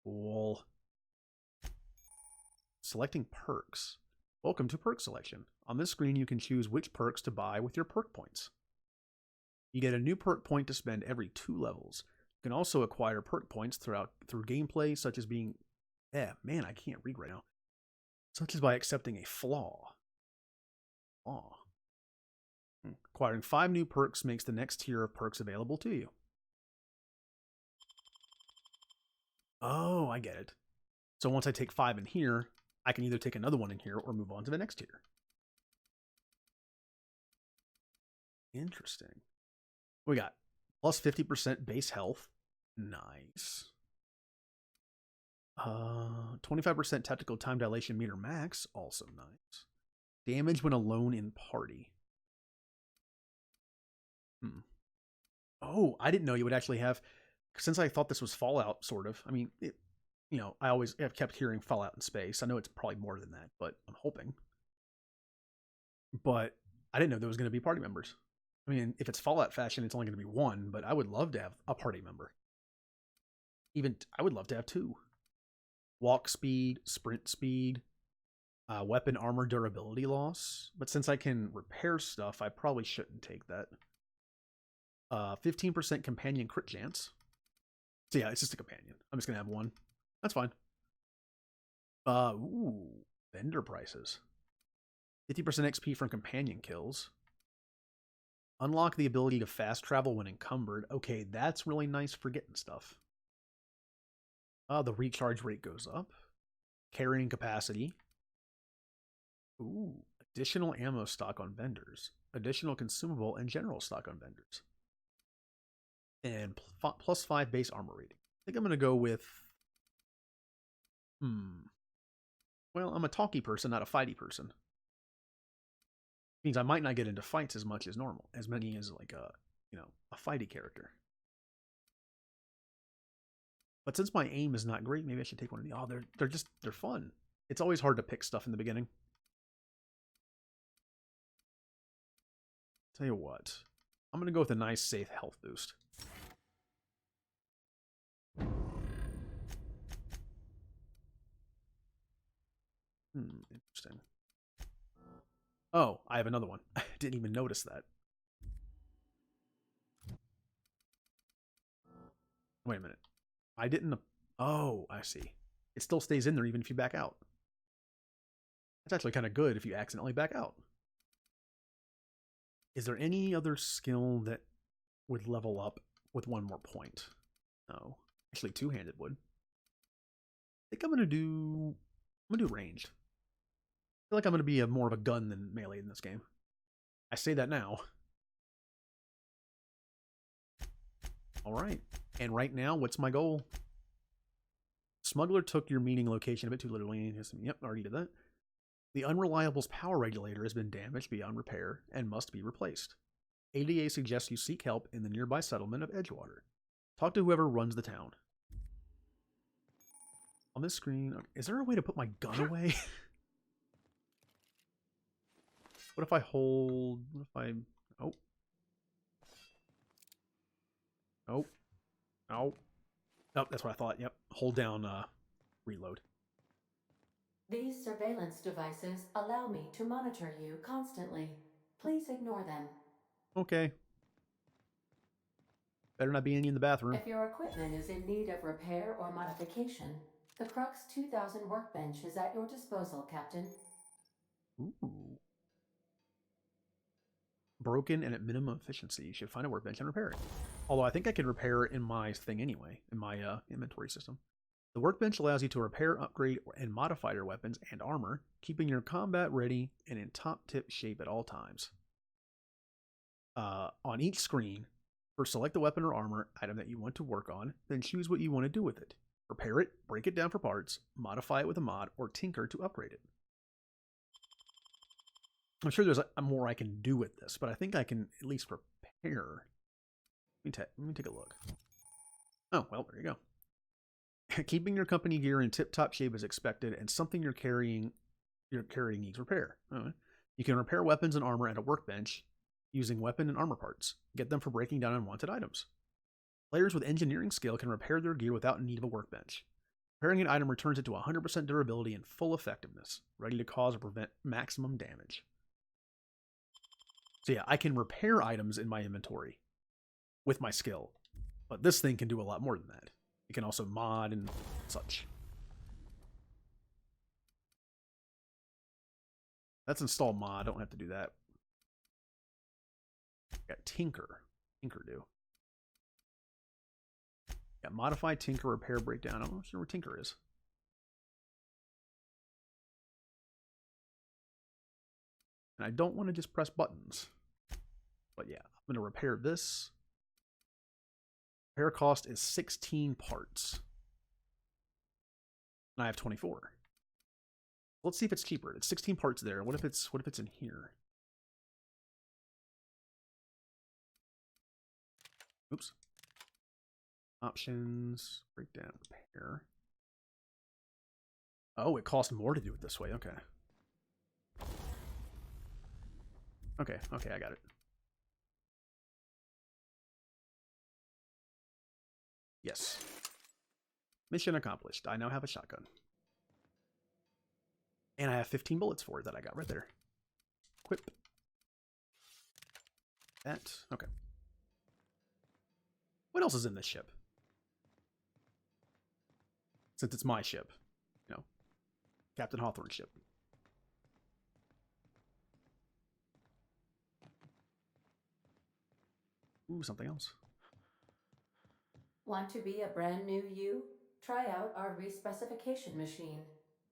Cool. Selecting perks. Welcome to perk selection. On this screen, you can choose which perks to buy with your perk points. You get a new perk point to spend every 2 levels. You can also acquire perk points through gameplay, such as being... man, I can't read right now. Such as by accepting a flaw. Acquiring 5 new perks makes the next tier of perks available to you. Oh, I get it. So once I take 5 in here, I can either take another one in here or move on to the next tier. Interesting. We got plus 50% base health. Nice. 25% tactical time dilation meter max. Also nice. Damage when alone in party. Oh, I didn't know you would actually have... Since I thought this was Fallout, sort of. I mean, I always have kept hearing Fallout in space. I know it's probably more than that, but I'm hoping. But I didn't know there was going to be party members. I mean, if it's Fallout fashion, it's only going to be 1, but I would love to have a party member. I would love to have 2. Walk speed, sprint speed, weapon armor durability loss. But since I can repair stuff, I probably shouldn't take that. 15% companion crit chance. So yeah, it's just a companion. I'm just going to have 1. That's fine. Ooh, vendor prices. 50% XP from companion kills. Unlock the ability to fast travel when encumbered. Okay, that's really nice for getting stuff. The recharge rate goes up. Carrying capacity. Ooh, additional ammo stock on vendors. Additional consumable and general stock on vendors. And plus 5 base armor rating. I think I'm going to go with... Well, I'm a talky person, not a fighty person. Means I might not get into fights as much as normal. As many as like a fighty character. But since my aim is not great, maybe I should take one of the... Oh, they're fun. It's always hard to pick stuff in the beginning. Tell you what. I'm going to go with a nice, safe health boost. Interesting. Oh, I have another one. I didn't even notice that. Wait a minute. I didn't... Oh, I see. It still stays in there even if you back out. That's actually kind of good if you accidentally back out. Is there any other skill that would level up with 1 more point? No. Actually, 2-handed would. think I'm gonna do ranged. I feel like I'm gonna be more of a gun than melee in this game. I say that now. All right. And right now, what's my goal? Smuggler took your meeting location a bit too literally. Yep, already did that. The Unreliable's power regulator has been damaged beyond repair and must be replaced. ADA suggests you seek help in the nearby settlement of Edgewater. Talk to whoever runs the town. On this screen, is there a way to put my gun away? What if I hold... What if I... Oh. Oh. Oh. Oh, that's what I thought. Yep. Hold down, reload. These surveillance devices allow me to monitor you constantly. Please ignore them. Okay. Better not be any in the bathroom. If your equipment is in need of repair or modification, the Crux 2000 workbench is at your disposal, Captain. Ooh. Broken and at minimum efficiency. You should find a workbench and repair it. Although I think I can repair it in my thing anyway, in my inventory system. The workbench allows you to repair, upgrade, and modify your weapons and armor, keeping your combat ready and in top-tip shape at all times. On each screen, first select the weapon or armor item that you want to work on, then choose what you want to do with it. Repair it, break it down for parts, modify it with a mod, or tinker to upgrade it. I'm sure there's more I can do with this, but I think I can at least repair. Let me take a look. Oh, well, there you go. Keeping your company gear in tip-top shape is expected, and something you're carrying needs repair. Right. You can repair weapons and armor at a workbench using weapon and armor parts. Get them for breaking down unwanted items. Players with engineering skill can repair their gear without need of a workbench. Repairing an item returns it to 100% durability and full effectiveness, ready to cause or prevent maximum damage. So yeah, I can repair items in my inventory with my skill, but this thing can do a lot more than that. It can also mod and such. That's install mod. I don't have to do that. Got tinker. Tinker do. Got modify, tinker, repair, breakdown. I'm not sure where tinker is. And I don't want to just press buttons. But yeah, I'm going to repair this. Repair cost is 16 parts. And I have 24. Let's see if it's cheaper. It's 16 parts there. What if it's in here? Oops. Options, breakdown, repair. Oh, it costs more to do it this way. Okay. Okay, I got it. Yes. Mission accomplished. I now have a shotgun. And I have 15 bullets for it that I got right there. Equip. That. Okay. What else is in this ship? Since it's my ship. You know. Captain Hawthorne's ship. Ooh, something else. Want to be a brand new you? Try out our respecification machine.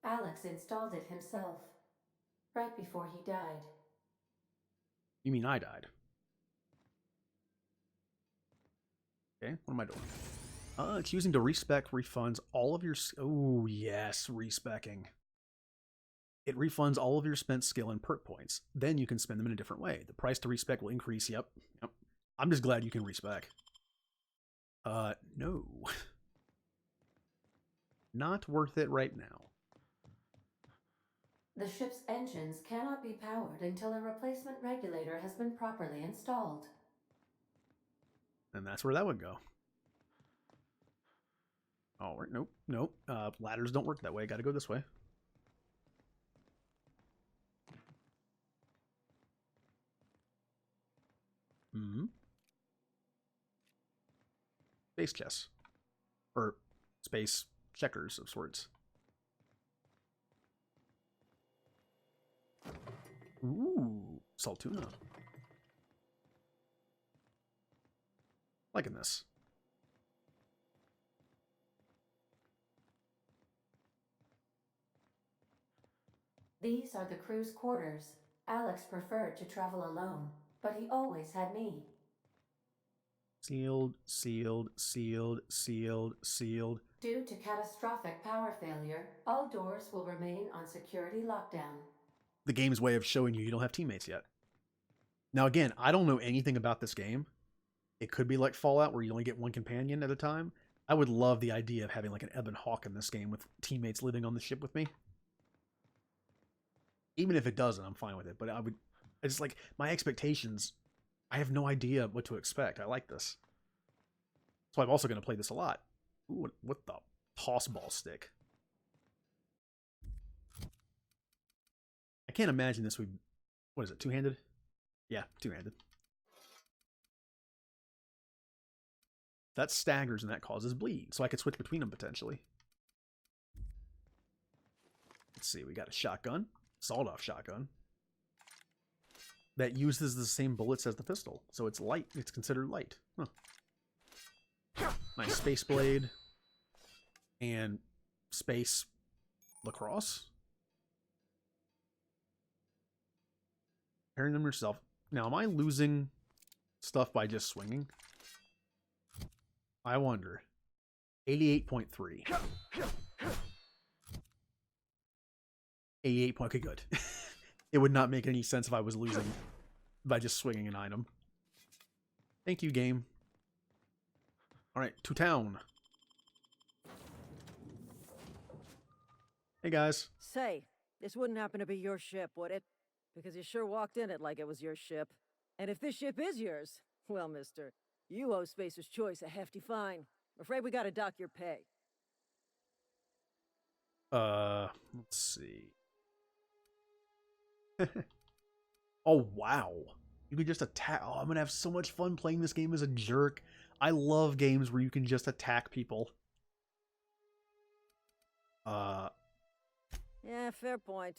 Alex installed it himself, right before he died. You mean I died? Okay, what am I doing? Choosing to respec refunds all of your... Oh, yes, respecking. It refunds all of your spent skill and perk points. Then you can spend them in a different way. The price to respec will increase. Yep. I'm just glad you can respec. No. Not worth it right now. The ship's engines cannot be powered until a replacement regulator has been properly installed. And that's where that would go. Oh, nope. Ladders don't work that way. Gotta go this way. Space chess. Or space checkers of sorts. Ooh, Saltuna. Liking this. These are the crew's quarters. Alex preferred to travel alone, but he always had me. Sealed, sealed, sealed, sealed, sealed. Due to catastrophic power failure, all doors will remain on security lockdown. The game's way of showing you don't have teammates yet. Now, again, I don't know anything about this game. It could be like Fallout where you only get one companion at a time. I would love the idea of having like an ebb and hawk in this game with teammates living on the ship with me. Even if it doesn't, I'm fine with it. But I just like my expectations. I have no idea what to expect. I like this. So I'm also going to play this a lot. Ooh, what the toss ball stick? I can't imagine this would... What is it, two-handed? Yeah, two-handed. That staggers and that causes bleed, so I could switch between them potentially. Let's see, we got a shotgun. Sawed-off shotgun. That uses the same bullets as the pistol, so it's light. It's considered light. Huh. Nice space blade. And space lacrosse. Pairing them yourself. Now, am I losing stuff by just swinging? I wonder. 88.3. 88 point. Okay, good. It would not make any sense if I was losing by just swinging an item. Thank you, game. Alright, to town. Hey, guys. Say, this wouldn't happen to be your ship, would it? Because you sure walked in it like it was your ship. And if this ship is yours, well, mister, you owe Spacer's Choice a hefty fine. I'm afraid we gotta dock your pay. Let's see. Oh, wow. You can just attack. Oh, I'm gonna have so much fun playing this game as a jerk. I love games where you can just attack people. Yeah, fair point.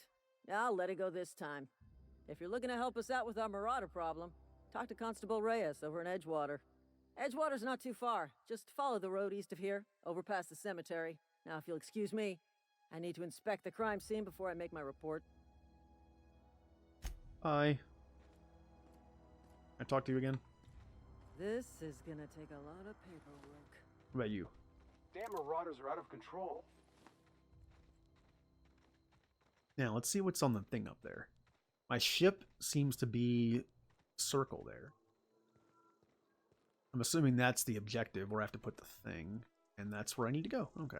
I'll let it go this time. If you're looking to help us out with our marauder problem, talk to Constable Reyes over in Edgewater. Edgewater's not too far. Just follow the road east of here, over past the cemetery. Now, if you'll excuse me, I need to inspect the crime scene before I make my report. Hi. I talk to you again? This is gonna take a lot of paperwork. What about you? Damn marauders are out of control. Now, let's see what's on the thing up there. My ship seems to be circle there. I'm assuming that's the objective where I have to put the thing. And that's where I need to go. Okay.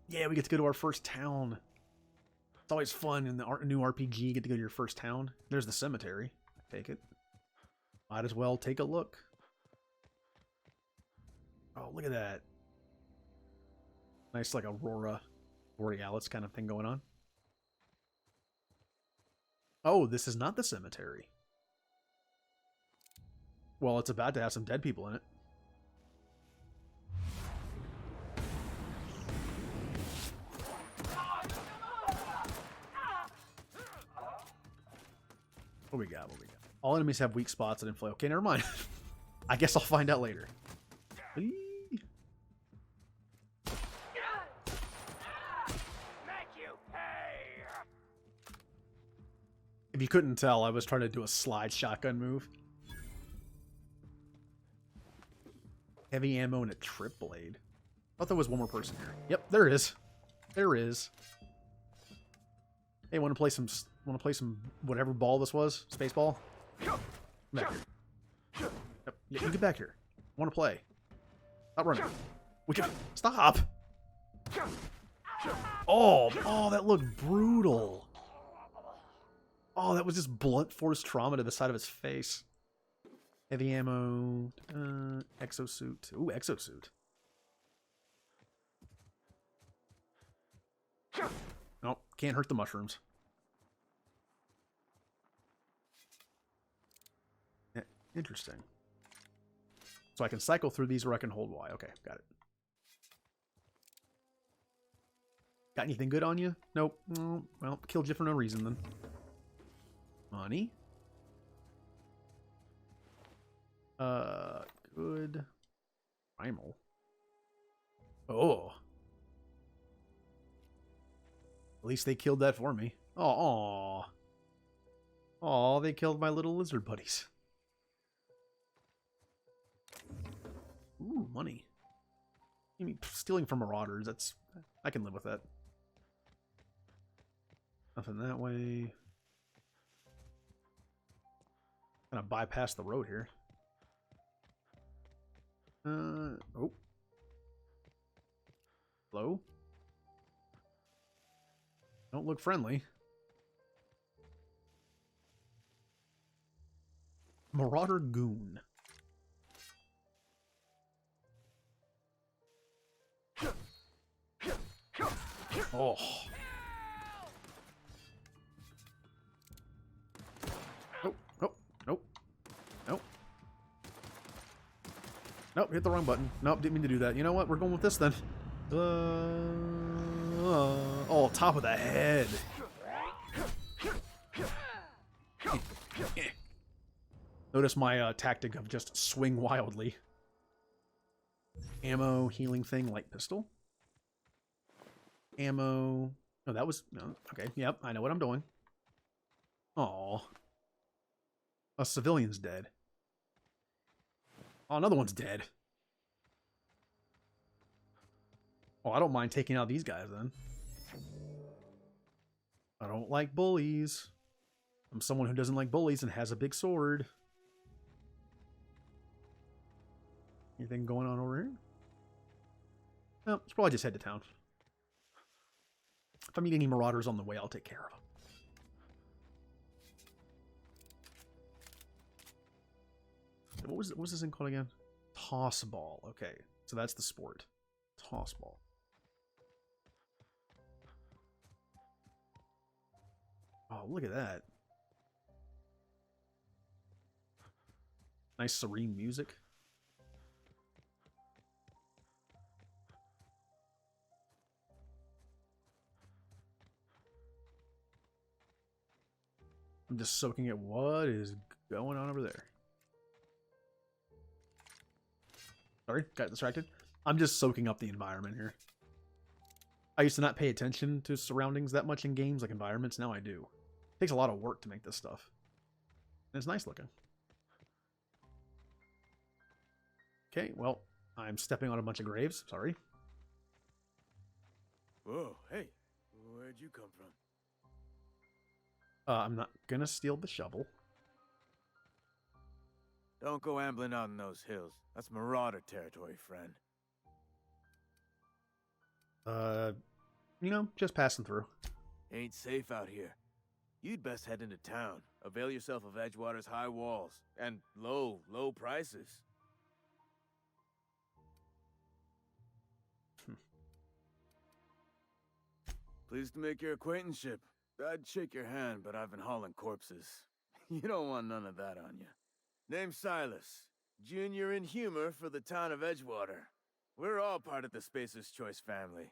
Yeah, we get to go to our first town. It's always fun in the new RPG. You get to go to your first town. There's the cemetery. I take it. Might as well take a look. Oh, look at that. Nice, like, Aurora Borealis kind of thing going on. Oh, this is not the cemetery. Well, it's about to have some dead people in it. What we got? What we got? All enemies have weak spots and inflate. Okay, never mind. I guess I'll find out later. Make you pay. If you couldn't tell, I was trying to do a slide shotgun move. Heavy ammo and a trip blade. I thought there was one more person here. Yep, there is. There is. Hey, want to play some whatever ball this was? Space ball? Come back here. Yep, yeah, you get back here. I want to play. Stop running. We can stop. Oh, that looked brutal. Oh, that was just blunt force trauma to the side of his face. Heavy ammo, exosuit. Ooh, exosuit. Nope, can't hurt the mushrooms. Yeah, interesting. So I can cycle through these or I can hold Y. Okay, got it. Got anything good on you? Nope. Oh, well, killed you for no reason then. Money. Good. Primal. Oh. At least they killed that for me. Oh, aw, they killed my little lizard buddies. Ooh, money. I mean, stealing from marauders, I can live with that. Nothing that way. Gonna bypass the road here. Oh. Hello? Don't look friendly. Marauder Goon. Oh. Nope, nope, nope, nope. Nope, hit the wrong button. Nope, didn't mean to do that. You know what? We're going with this then. Oh, top of the head. Notice my tactic of just swing wildly. Ammo, healing thing, light pistol. Ammo. No, that was... No, okay, yep, I know what I'm doing. Aw. A civilian's dead. Oh, another one's dead. Oh, I don't mind taking out these guys then. I don't like bullies. I'm someone who doesn't like bullies and has a big sword. Anything going on over here? No, let's probably just head to town. If I meet any marauders on the way, I'll take care of them. What was this thing called again? Toss ball. Okay, so that's the sport. Toss ball. Oh, look at that. Nice serene music. I'm just soaking at what is going on over there. Sorry, got distracted. I'm just soaking up the environment here. I used to not pay attention to surroundings that much in games, like environments. Now I do. It takes a lot of work to make this stuff. And it's nice looking. Okay, well, I'm stepping on a bunch of graves. Sorry. Whoa, hey, where'd you come from? I'm not gonna steal the shovel. Don't go ambling out in those hills. That's marauder territory, friend. You know, just passing through. Ain't safe out here. You'd best head into town. Avail yourself of Edgewater's high walls. And low prices. Pleased to make your acquaintanceship. I'd shake your hand, but I've been hauling corpses. You don't want none of that on you. Name's Silas. Junior in humor for the town of Edgewater. We're all part of the Spacer's Choice family.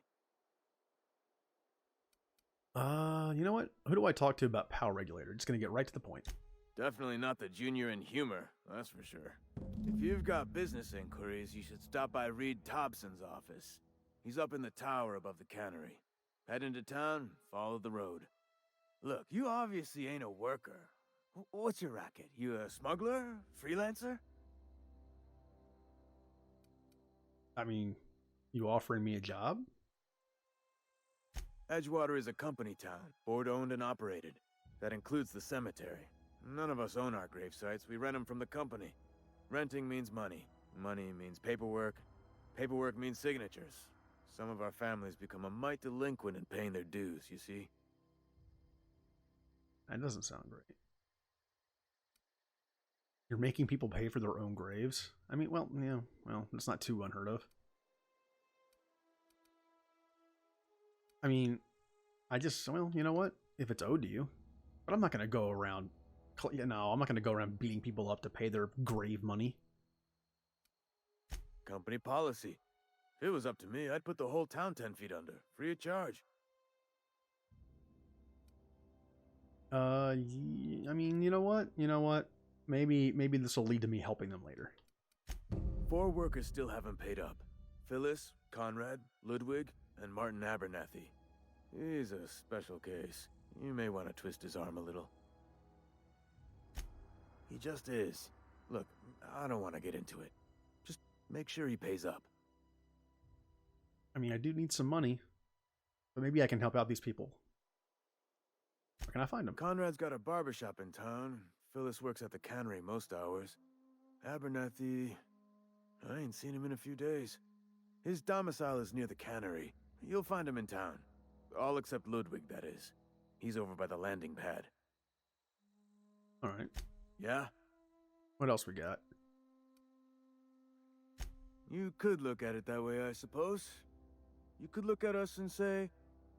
You know what? Who do I talk to about Power Regulator? Just gonna get right to the point. Definitely not the junior in humor, that's for sure. If you've got business inquiries, you should stop by Reed Thompson's office. He's up in the tower above the cannery. Head into town, follow the road. Look, you obviously ain't a worker. What's your racket? You a smuggler? Freelancer? I mean, you offering me a job? Edgewater is a company town, board-owned and operated. That includes the cemetery. None of us own our grave sites, we rent them from the company. Renting means money. Money means paperwork. Paperwork means signatures. Some of our families become a mite delinquent in paying their dues, you see? That doesn't sound great. You're making people pay for their own graves? I mean, well, yeah, well, it's not too unheard of. I mean, well, you know what? If it's owed to you. But I'm not going to go around, no, I'm not going to go around beating people up to pay their grave money. Company policy. If it was up to me, I'd put the whole town 10 feet under, free of charge. I mean, you know what? Maybe this will lead to me helping them later. 4 workers still haven't paid up. Phyllis, Conrad, Ludwig, and Martin Abernathy. He's a special case. You may want to twist his arm a little. He just is. Look, I don't want to get into it. Just make sure he pays up. I mean, I do need some money, but maybe I can help out these people. Where can I find them? Conrad's got a barbershop in town. Phyllis works at the cannery most hours. Abernathy... I ain't seen him in a few days. His domicile is near the cannery. You'll find him in town. All except Ludwig, that is. He's over by the landing pad. Alright. Yeah? What else we got? You could look at it that way, I suppose. You could look at us and say,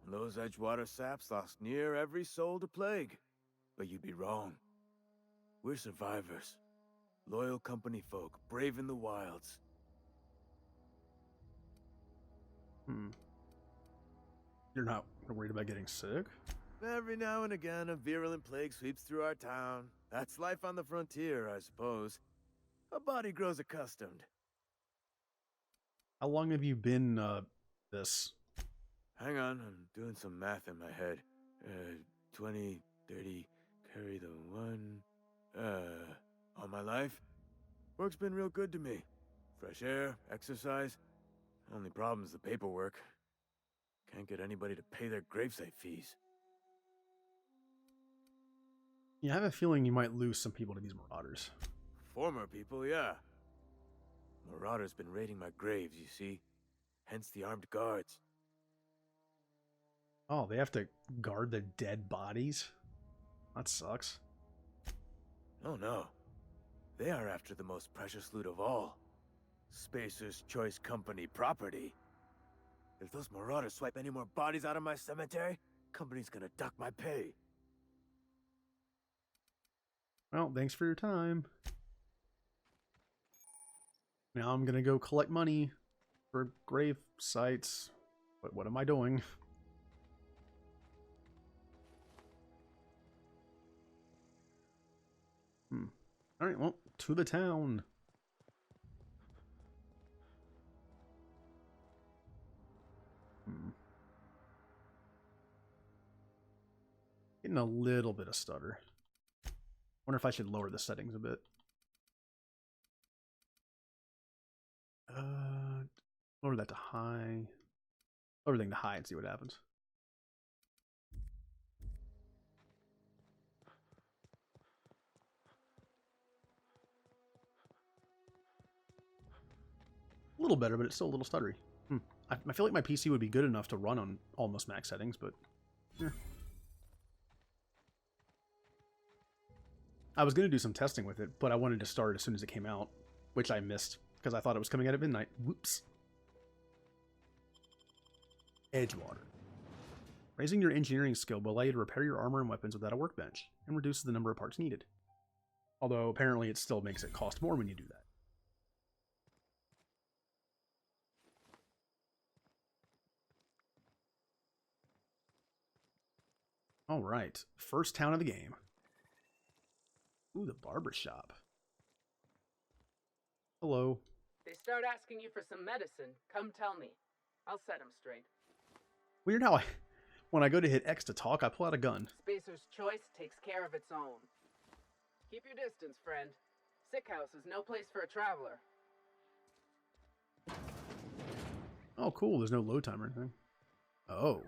those Edgewater saps lost near every soul to plague. But you'd be wrong. We're survivors. Loyal company folk, brave in the wilds. You're not worried about getting sick? Every now and again, a virulent plague sweeps through our town. That's life on the frontier, I suppose. A body grows accustomed. How long have you been, this? Hang on, I'm doing some math in my head. 20, 30, carry the 1... all my life? Work's been real good to me. Fresh air, exercise. Only problem's the paperwork. Can't get anybody to pay their gravesite fees. Yeah, I have a feeling you might lose some people to these marauders. Former people, yeah. Marauders been raiding my graves, you see. Hence the armed guards. Oh, they have to guard the dead bodies? That sucks. Oh no. They are after the most precious loot of all. Spacer's Choice Company property. If those marauders swipe any more bodies out of my cemetery, company's gonna duck my pay. Well, thanks for your time. Now I'm gonna go collect money for grave sites. But what am I doing? Alright, well, to the town. Getting a little bit of stutter. Wonder if I should lower the settings a bit. Lower that to high. Lower everything to high and see what happens. A little better, but it's still a little stuttery. I feel like my PC would be good enough to run on almost max settings, but... I was going to do some testing with it, but I wanted to start as soon as it came out, which I missed, because I thought it was coming out at midnight. Whoops. Edgewater. Raising your engineering skill will allow you to repair your armor and weapons without a workbench, and reduces the number of parts needed. Although, apparently it still makes it cost more when you do that. Alright, first town of the game. Ooh, the barbershop. Hello. They start asking you for some medicine, come tell me. I'll set them straight. Weird how when I go to hit X to talk, I pull out a gun. Spacer's Choice takes care of its own. Keep your distance, friend. Sick house is no place for a traveler. Oh, cool. There's no load time or anything. Oh.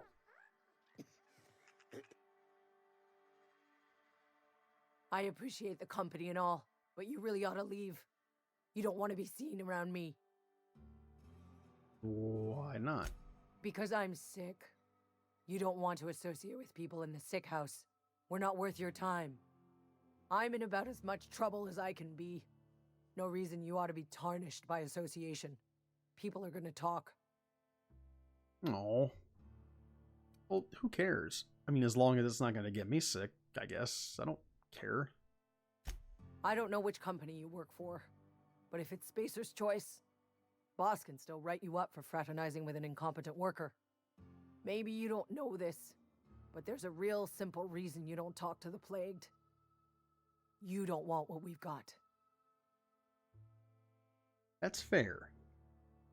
I appreciate the company and all, but you really ought to leave. You don't want to be seen around me. Why not? Because I'm sick. You don't want to associate with people in the sick house. We're not worth your time. I'm in about as much trouble as I can be. No reason you ought to be tarnished by association. People are gonna talk. Oh. Well, who cares? I mean, as long as it's not gonna get me sick, I guess. I don't care. I don't know which company you work for, but if it's Spacer's Choice, boss can still write you up for fraternizing with an incompetent worker. Maybe you don't know this, but there's a real simple reason you don't talk to the plagued. You don't want what we've got. That's fair.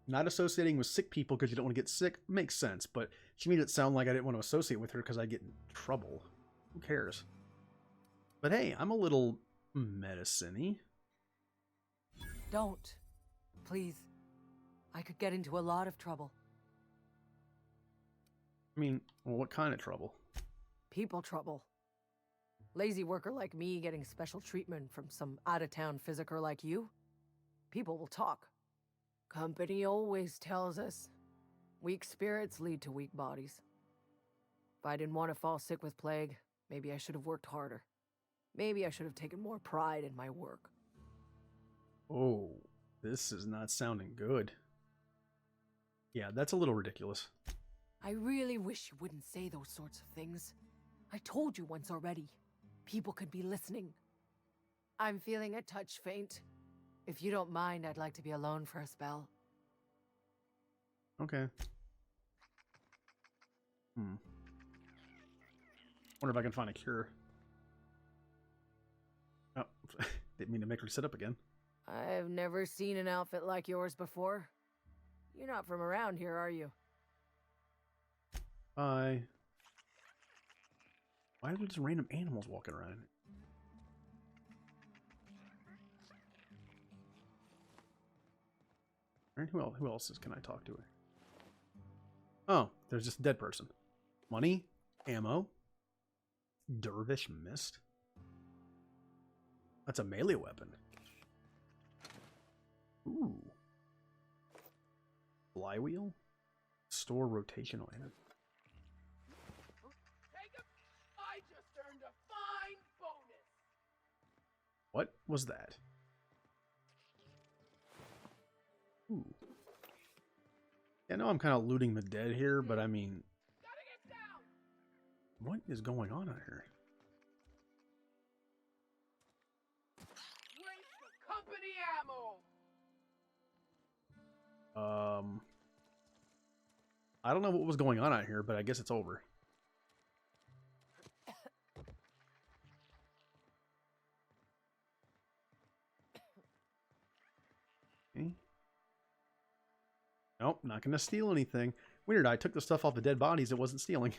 Not associating with sick people because you don't want to get sick makes sense, but she made it sound like I didn't want to associate with her because I get in trouble. Who cares? But hey, I'm a little medicine-y. Don't. Please. I could get into a lot of trouble. I mean, well, what kind of trouble? People trouble. Lazy worker like me getting special treatment from some out-of-town physiker like you? People will talk. Company always tells us, weak spirits lead to weak bodies. If I didn't want to fall sick with plague, maybe I should have worked harder. Maybe I should have taken more pride in my work. Oh, this is not sounding good. Yeah, that's a little ridiculous. I really wish you wouldn't say those sorts of things. I told you once already. People could be listening. I'm feeling a touch faint. If you don't mind, I'd like to be alone for a spell. Okay. Wonder if I can find a cure. Oh, didn't mean to make her sit up again. I've never seen an outfit like yours before. You're not from around here, are you? Why are there just random animals walking around? Alright, who else can I talk to her? Oh, there's just a dead person. Money, ammo, dervish mist. That's a melee weapon. Ooh. Flywheel? Store rotational item. I just earned a fine bonus. What was that? Ooh. Yeah, I know I'm kind of looting the dead here, but I mean... What is going on out here? Waste of company ammo. I don't know what was going on out here, but I guess it's over. Okay. Nope, not gonna steal anything. Weird, I took the stuff off the dead bodies, it wasn't stealing.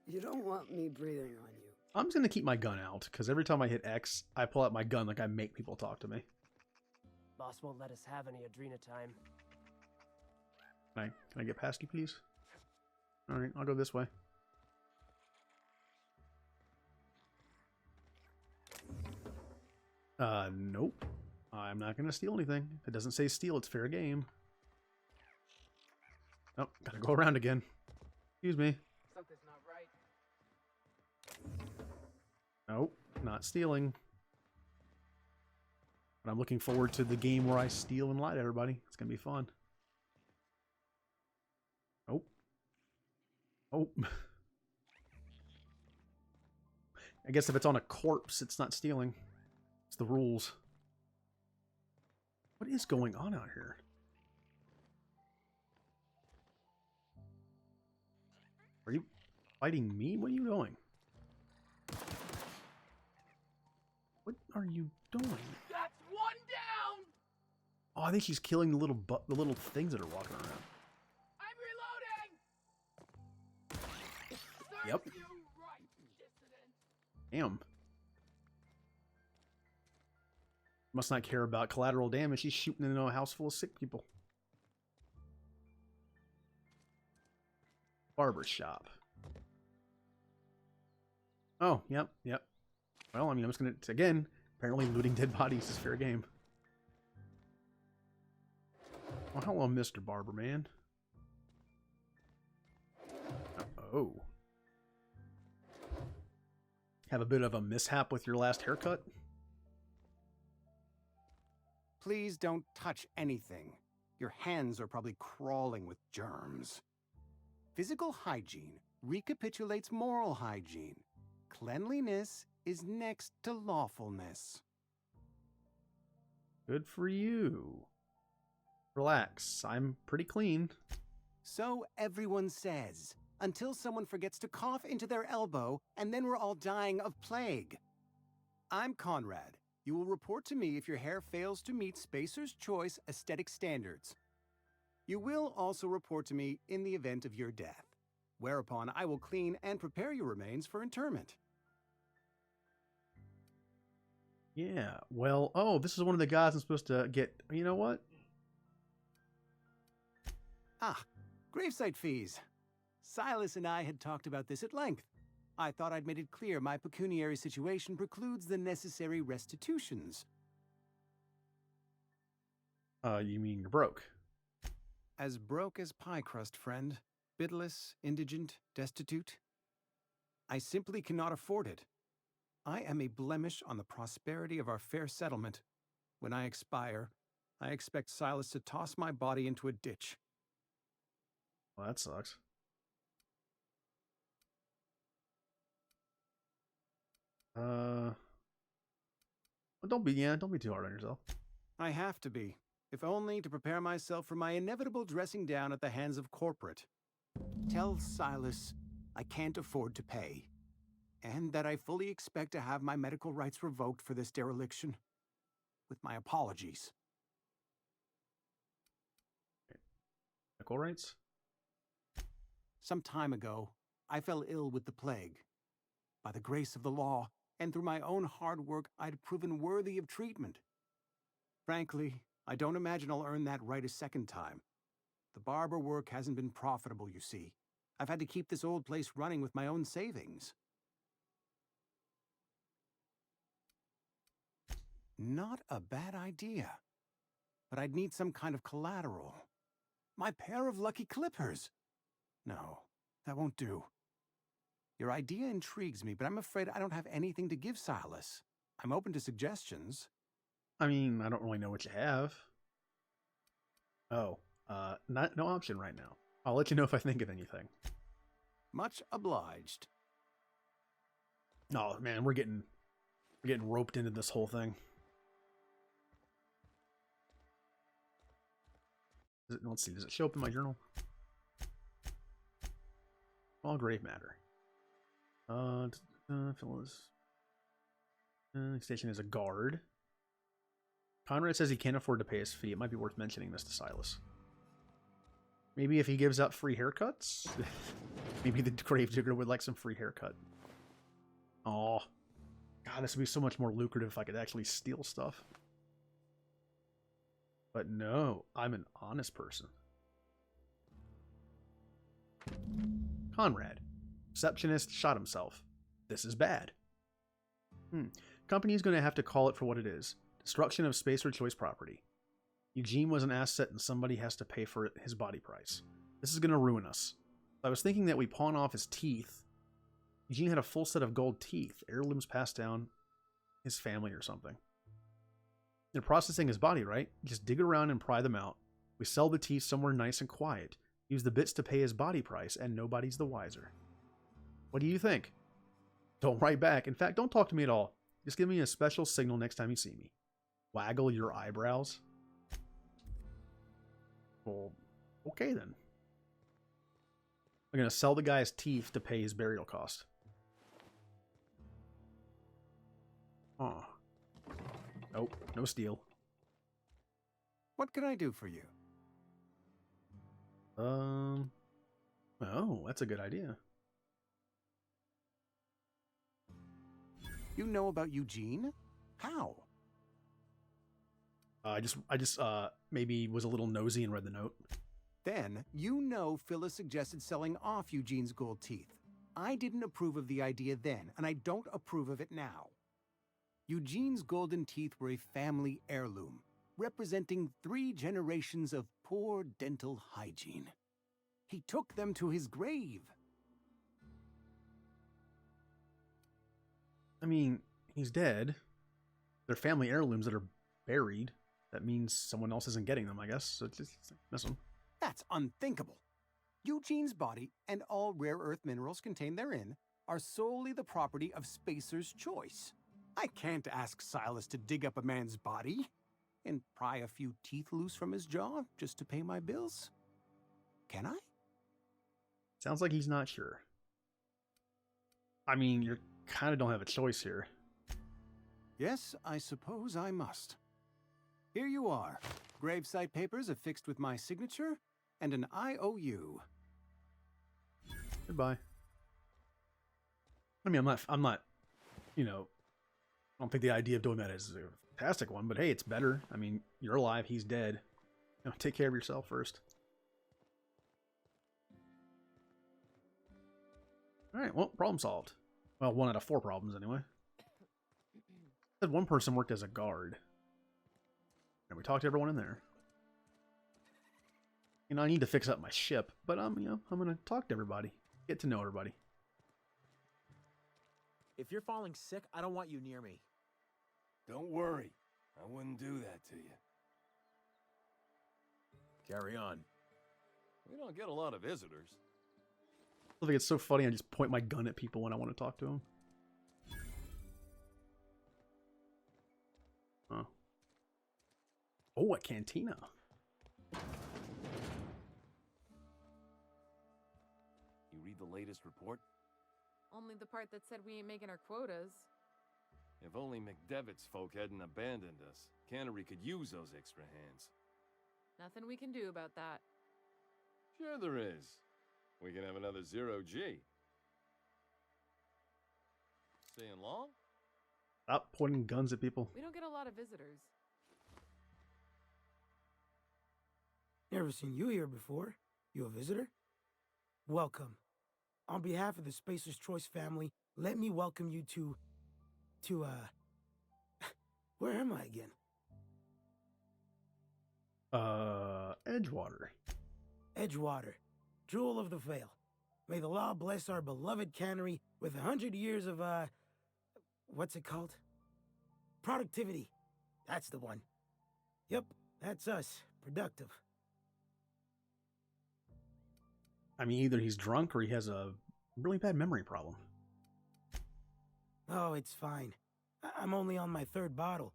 You don't want me breathing on you. I'm just gonna keep my gun out, because every time I hit X, I pull out my gun like I make people talk to me. Boss won't let us have any Adrena time. Can I get past you, please? Alright, I'll go this way. Nope. I'm not gonna steal anything. If it doesn't say steal, it's fair game. Oh, gotta go around again. Excuse me. Something's not right. Nope, not stealing. But I'm looking forward to the game where I steal and lie to everybody. It's gonna be fun. Nope. Oh. I guess if it's on a corpse, it's not stealing. It's the rules. What is going on out here? Are you fighting me? What are you doing? What are you doing? That's one down. Oh, I think she's killing the little things that are walking around. I'm reloading. Yep. You right, dissident. Damn. Must not care about collateral damage. She's shooting into a house full of sick people. Barber shop. Oh, yep. Well, I mean, I'm just gonna, again, apparently looting dead bodies is fair game. Well, hello, Mr. Barber Man. Uh-oh. Have a bit of a mishap with your last haircut? Please don't touch anything. Your hands are probably crawling with germs. Physical hygiene recapitulates moral hygiene. Cleanliness is next to lawfulness. Good for you. Relax, I'm pretty clean. So everyone says, until someone forgets to cough into their elbow, and then we're all dying of plague. I'm Conrad, You will report to me if your hair fails to meet Spacer's Choice aesthetic standards. You will also report to me in the event of your death, whereupon I will clean and prepare your remains for interment. Yeah, well, oh, this is one of the guys I'm supposed to get. You know what? Ah, gravesite fees. Silas and I had talked about this at length. I thought I'd made it clear my pecuniary situation precludes the necessary restitutions. You mean you're broke? As broke as pie crust, friend. Bidless, indigent, destitute. I simply cannot afford it. I am a blemish on the prosperity of our fair settlement. When I expire, I expect Silas to toss my body into a ditch. Well, that sucks. Well, don't be too hard on yourself. I have to be, if only to prepare myself for my inevitable dressing down at the hands of corporate. Tell Silas I can't afford to pay, and that I fully expect to have my medical rights revoked for this dereliction. With my apologies. Medical rights? Some time ago, I fell ill with the plague. By the grace of the law, and through my own hard work, I'd proven worthy of treatment. Frankly, I don't imagine I'll earn that right a second time. The barber work hasn't been profitable, you see. I've had to keep this old place running with my own savings. Not a bad idea. But I'd need some kind of collateral. My pair of lucky clippers. No, that won't do. Your idea intrigues me, but I'm afraid I don't have anything to give Silas. I'm open to suggestions. I mean, I don't really know what you have. Oh, no option right now. I'll let you know if I think of anything. Much obliged. Oh man, we're getting roped into this whole thing. Let's see, does it show up in my journal? All grave matter. Phyllis. Station is a guard. Conrad says he can't afford to pay his fee. It might be worth mentioning this to Silas. Maybe if he gives out free haircuts? Maybe the gravedigger would like some free haircut. Oh, God, this would be so much more lucrative if I could actually steal stuff. But no, I'm an honest person. Conrad. Receptionist shot himself. This is bad. Company's going to have to call it for what it is. Destruction of Spacer Choice property. Eugene was an asset and somebody has to pay for his body price. This is going to ruin us. I was thinking that we pawn off his teeth. Eugene had a full set of gold teeth, heirlooms passed down his family or something. They're processing his body, right? Just dig around and pry them out. We sell the teeth somewhere nice and quiet. Use the bits to pay his body price, and nobody's the wiser. What do you think? Don't write back. In fact, don't talk to me at all. Just give me a special signal next time you see me. Waggle your eyebrows. Well, okay then. I'm going to sell the guy's teeth to pay his burial cost. Oh. Nope, no steal. What can I do for you? Oh, that's a good idea. You know about Eugene? How? I just maybe was a little nosy and read the note. Then, you know Phyllis suggested selling off Eugene's gold teeth. I didn't approve of the idea then, and I don't approve of it now. Eugene's golden teeth were a family heirloom, representing 3 generations of poor dental hygiene. He took them to his grave. I mean, he's dead. They're family heirlooms that are buried. That means someone else isn't getting them, I guess. So just miss them. That's unthinkable. Eugene's body and all rare earth minerals contained therein are solely the property of Spacer's Choice. I can't ask Silas to dig up a man's body and pry a few teeth loose from his jaw just to pay my bills. Can I? Sounds like he's not sure. I mean, you kind of don't have a choice here. Yes, I suppose I must. Here you are. Gravesite papers affixed with my signature and an IOU. Goodbye. I mean, I'm not, you know, I don't think the idea of doing that is a fantastic one, but hey, it's better. I mean, you're alive, he's dead. You know, take care of yourself first. Alright, well, problem solved. Well, 1 out of 4 problems, anyway. Said one person worked as a guard. And we talked to everyone in there. You know, I need to fix up my ship, but you know, I'm gonna talk to everybody. Get to know everybody. If you're falling sick, I don't want you near me. Don't worry. I wouldn't do that to you. Carry on. We don't get a lot of visitors. I think it's so funny, I just point my gun at people when I want to talk to them. Huh. Oh, a cantina. You read the latest report? Only the part that said we ain't making our quotas. If only McDevitt's folk hadn't abandoned us, Cannery could use those extra hands. Nothing we can do about that. Sure there is. We can have another 0G. Staying long? Stop pointing guns at people. We don't get a lot of visitors. Never seen you here before. You a visitor? Welcome. On behalf of the Spacer's Choice family, let me welcome you to where am I again? Edgewater. Edgewater, jewel of the Vale. May the law bless our beloved cannery with 100 years of, what's it called? Productivity. That's the one. Yep, that's us. Productive. I mean, either he's drunk or he has a really bad memory problem. Oh, it's fine. I'm only on my 3rd bottle.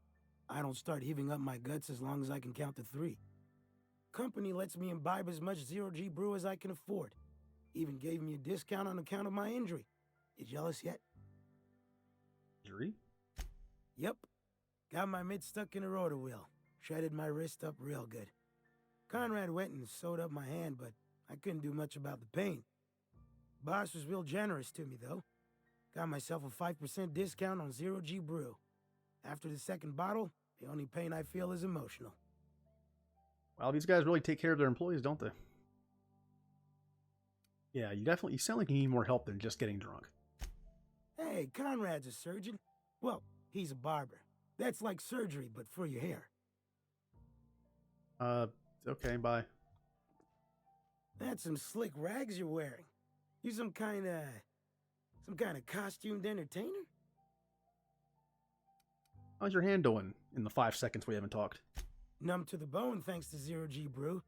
I don't start heaving up my guts as long as I can count to 3. Company lets me imbibe as much 0G brew as I can afford. Even gave me a discount on account of my injury. You jealous yet? Injury? Yep. Got my mid stuck in a rotor wheel. Shredded my wrist up real good. Conrad went and sewed up my hand, but I couldn't do much about the pain. Boss was real generous to me, though. Got myself a 5% discount on 0G brew. After the 2nd bottle, the only pain I feel is emotional. Well, these guys really take care of their employees, don't they? Yeah, you sound like you need more help than just getting drunk. Hey, Conrad's a surgeon. Well, he's a barber. That's like surgery, but for your hair. Okay, bye. That's some slick rags you're wearing. You some kind of costumed entertainer? How's your hand doing in the 5 seconds we haven't talked? Numb to the bone thanks to 0G brew.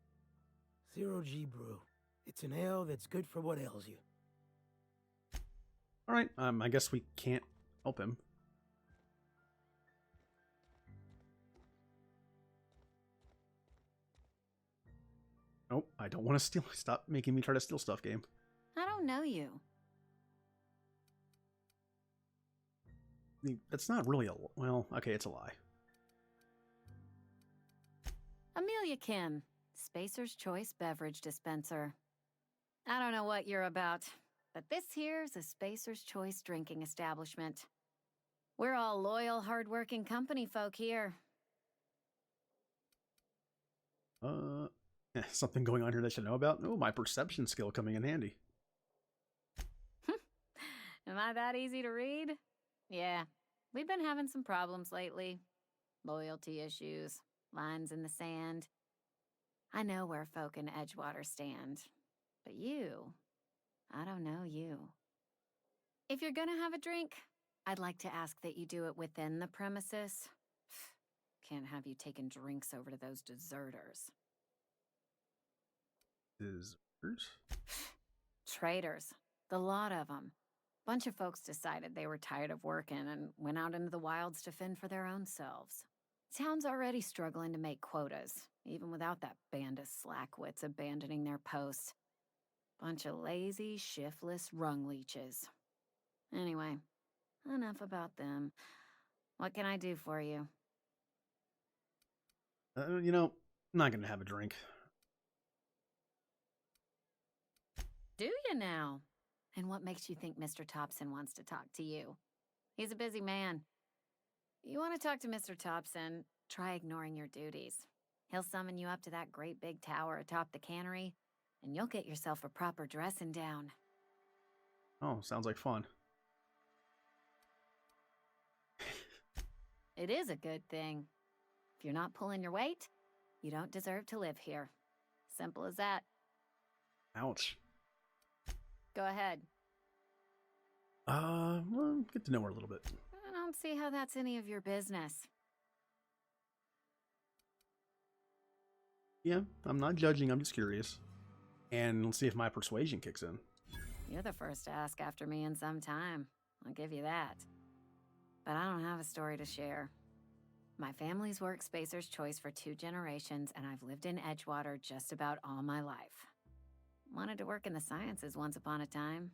0G brew. It's an ale that's good for what ails you. Alright, I guess we can't help him. Nope, I don't want to steal. Stop making me try to steal stuff, game. I don't know you. That's not really a... Well, okay, it's a lie. Amelia Kim, Spacer's Choice Beverage Dispenser. I don't know what you're about, but this here's a Spacer's Choice drinking establishment. We're all loyal, hard-working company folk here. Something going on here that I should know about? Oh, my perception skill coming in handy. Am I that easy to read? Yeah, we've been having some problems lately. Loyalty issues, lines in the sand. I know where folk in Edgewater stand. But you, I don't know you. If you're gonna have a drink, I'd like to ask that you do it within the premises. Can't have you taking drinks over to those deserters. Deserters? Traitors. The lot of them. Bunch of folks decided they were tired of working and went out into the wilds to fend for their own selves. Town's already struggling to make quotas, even without that band of slackwits abandoning their posts. Bunch of lazy, shiftless rung leeches. Anyway, enough about them. What can I do for you? You know, I'm not gonna have a drink. Do you now? And what makes you think Mr. Thompson wants to talk to you? He's a busy man. You want to talk to Mr. Thompson, try ignoring your duties. He'll summon you up to that great big tower atop the cannery, and you'll get yourself a proper dressing down. Oh, sounds like fun. It is a good thing. If you're not pulling your weight, you don't deserve to live here. Simple as that. Ouch. Go ahead. Well, get to know her a little bit. I don't see how that's any of your business. Yeah, I'm not judging, I'm just curious. And let's see if my persuasion kicks in. You're the first to ask after me in some time. I'll give you that. But I don't have a story to share. My family's worked Spacer's Choice for 2 generations, and I've lived in Edgewater just about all my life. Wanted to work in the sciences once upon a time.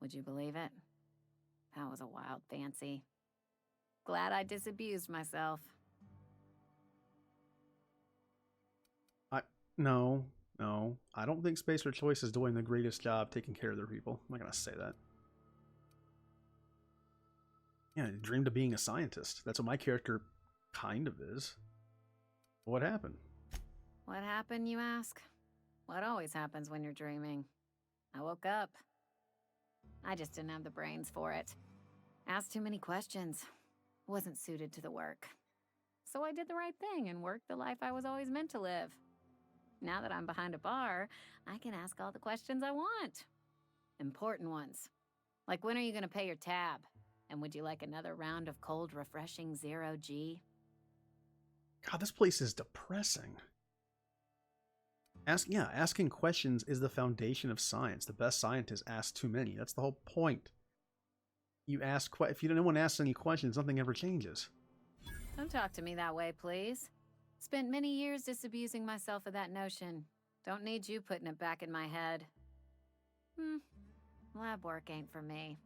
Would you believe it? That was a wild fancy. Glad I disabused myself. No. I don't think Spacer Choice is doing the greatest job taking care of their people. I'm not gonna say that. Yeah, I dreamed of being a scientist. That's what my character kind of is. What happened? What happened, you ask? What always happens when you're dreaming? I woke up. I just didn't have the brains for it. Asked too many questions. Wasn't suited to the work. So I did the right thing and worked the life I was always meant to live. Now that I'm behind a bar, I can ask all the questions I want. Important ones. Like, when are you gonna pay your tab? And would you like another round of cold, refreshing 0G? God, this place is depressing. Asking questions is the foundation of science. The best scientists ask too many. That's the whole point. If no one asks any questions, nothing ever changes. Don't talk to me that way, please. Spent many years disabusing myself of that notion. Don't need you putting it back in my head. Lab work ain't for me.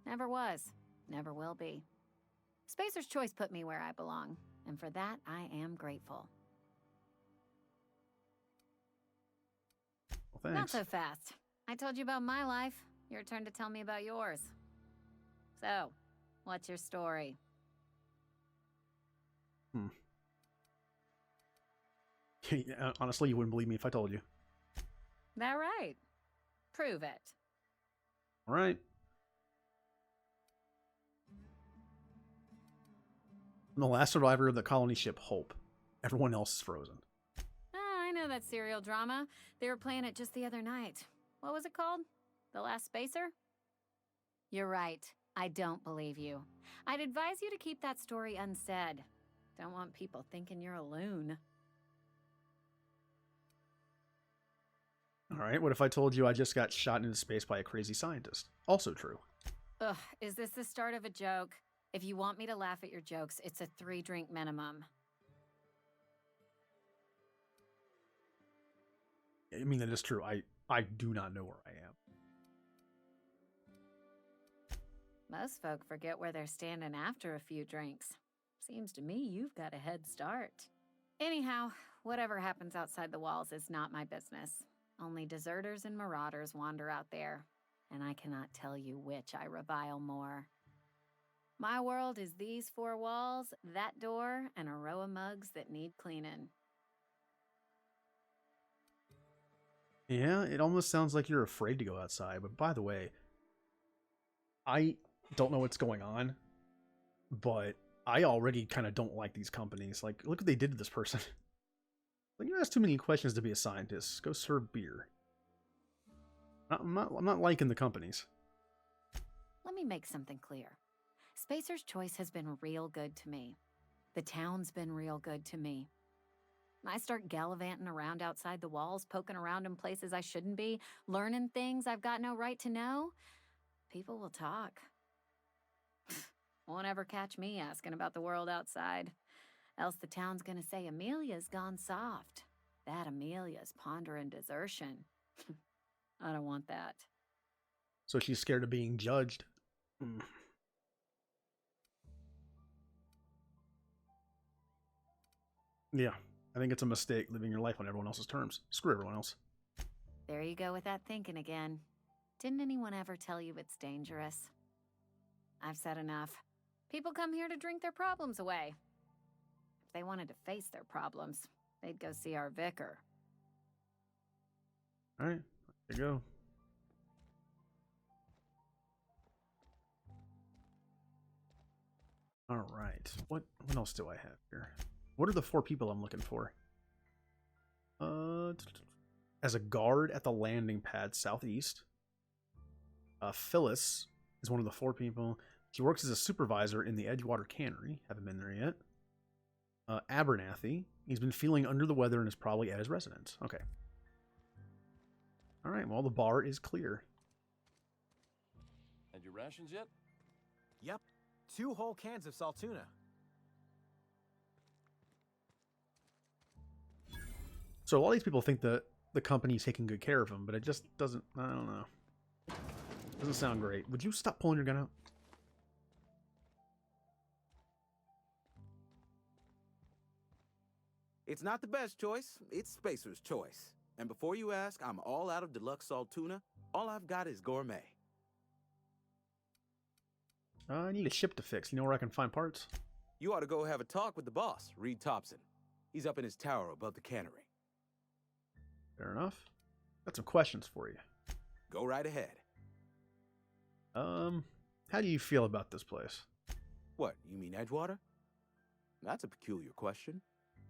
Never was. Never will be. Spacer's Choice put me where I belong, and for that, I am grateful. Well, thanks. Not so fast. I told you about my life. Your turn to tell me about yours. So, what's your story? Honestly, you wouldn't believe me if I told you. That right? Prove it. All right. I'm the last survivor of the colony ship Hope. Everyone else is frozen. I know that serial drama. They were playing it just the other night. What was it called? The Last Spacer? You're right. I don't believe you. I'd advise you to keep that story unsaid. Don't want people thinking you're a loon. All right, what if I told you I just got shot into space by a crazy scientist? Also true. Ugh, is this the start of a joke? If you want me to laugh at your jokes, it's a 3-drink minimum. I mean, that is true. I do not know where I am. Most folk forget where they're standing after a few drinks. Seems to me you've got a head start. Anyhow, whatever happens outside the walls is not my business. Only deserters and marauders wander out there, and I cannot tell you which I revile more. My world is these 4 walls, that door, and a row of mugs that need cleaning. Yeah, it almost sounds like you're afraid to go outside, but by the way, I don't know what's going on, but I already kind of don't like these companies. Like, look what they did to this person. Like, you ask too many questions to be a scientist. Go serve beer. I'm not liking the companies. Let me make something clear. Spacer's Choice has been real good to me. The town's been real good to me. I start gallivanting around outside the walls, poking around in places I shouldn't be, learning things I've got no right to know. People will talk. Won't ever catch me asking about the world outside. Else the town's gonna say Amelia's gone soft. That Amelia's pondering desertion. I don't want that. So she's scared of being judged. Yeah, I think it's a mistake living your life on everyone else's terms. Screw everyone else. There you go with that thinking again. Didn't anyone ever tell you it's dangerous? I've said enough. People come here to drink their problems away. If they wanted to face their problems, they'd go see our vicar. All right, there you go. All right, what else do I have here? What are the 4 people I'm looking for? As a guard at the landing pad southeast. Phyllis is one of the 4 people. She works as a supervisor in the Edgewater Cannery. Haven't been there yet. Abernathy. He's been feeling under the weather and is probably at his residence. Okay. All right, well, the bar is clear. Had your rations yet? Yep. 2 whole cans of salt tuna. So a lot of these people think that the company's taking good care of them, but it just doesn't, I don't know. Doesn't sound great. Would you stop pulling your gun out? It's not the best choice, it's Spacer's choice. And before you ask, I'm all out of deluxe salt tuna. All I've got is gourmet. I need a ship to fix. You know where I can find parts? You ought to go have a talk with the boss, Reed Thompson. He's up in his tower above the cannery. Fair enough. Got some questions for you. Go right ahead. How do you feel about this place? What, you mean Edgewater? That's a peculiar question.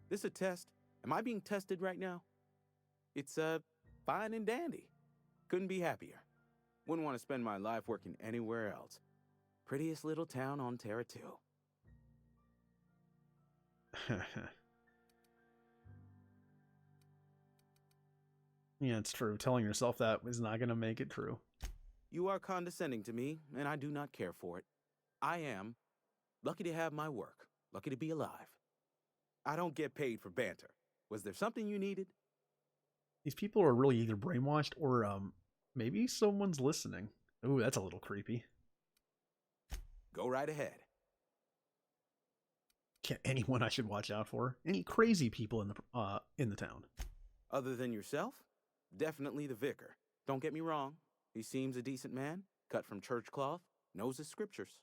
This a test? Am I being tested right now? It's, fine and dandy. Couldn't be happier. Wouldn't want to spend my life working anywhere else. Prettiest little town on Terra 2. Yeah, it's true. Telling yourself that is not going to make it true. You are condescending to me, and I do not care for it. I am lucky to have my work, lucky to be alive. I don't get paid for banter. Was there something you needed? These people are really either brainwashed or maybe someone's listening. Ooh, that's a little creepy. Go right ahead. Anyone I should watch out for? Any crazy people in the town? Other than yourself? Definitely the vicar. Don't get me wrong. He seems a decent man, cut from church cloth, knows his scriptures.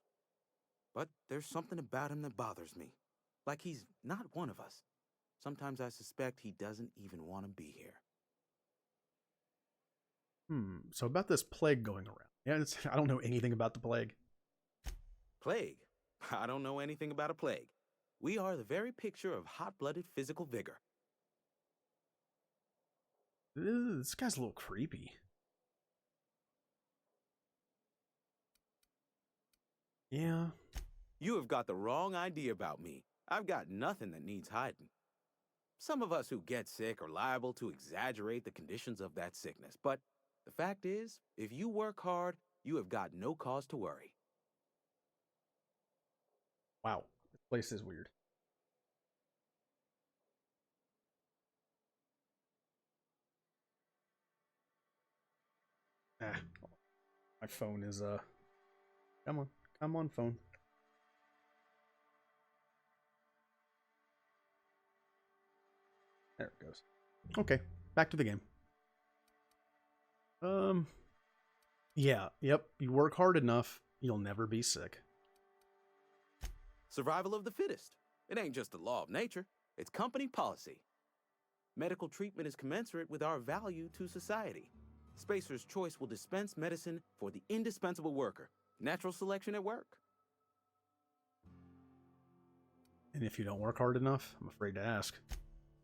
But there's something about him that bothers me. Like he's not one of us. Sometimes I suspect he doesn't even want to be here. So about this plague going around. Yeah, I don't know anything about the plague. Plague? I don't know anything about a plague. We are the very picture of hot-blooded physical vigor. This guy's a little creepy. Yeah. You have got the wrong idea about me. I've got nothing that needs hiding. Some of us who get sick are liable to exaggerate the conditions of that sickness, but the fact is, if you work hard, you have got no cause to worry. Wow, this place is weird. My phone is come on phone. There it goes. Okay, back to the game. Yeah, yep, you work hard enough, you'll never be sick. Survival of the fittest. It ain't just a law of nature, it's company policy. Medical treatment is commensurate with our value to society. Spacer's Choice will dispense medicine for the indispensable worker. Natural selection at work. And if you don't work hard enough, I'm afraid to ask.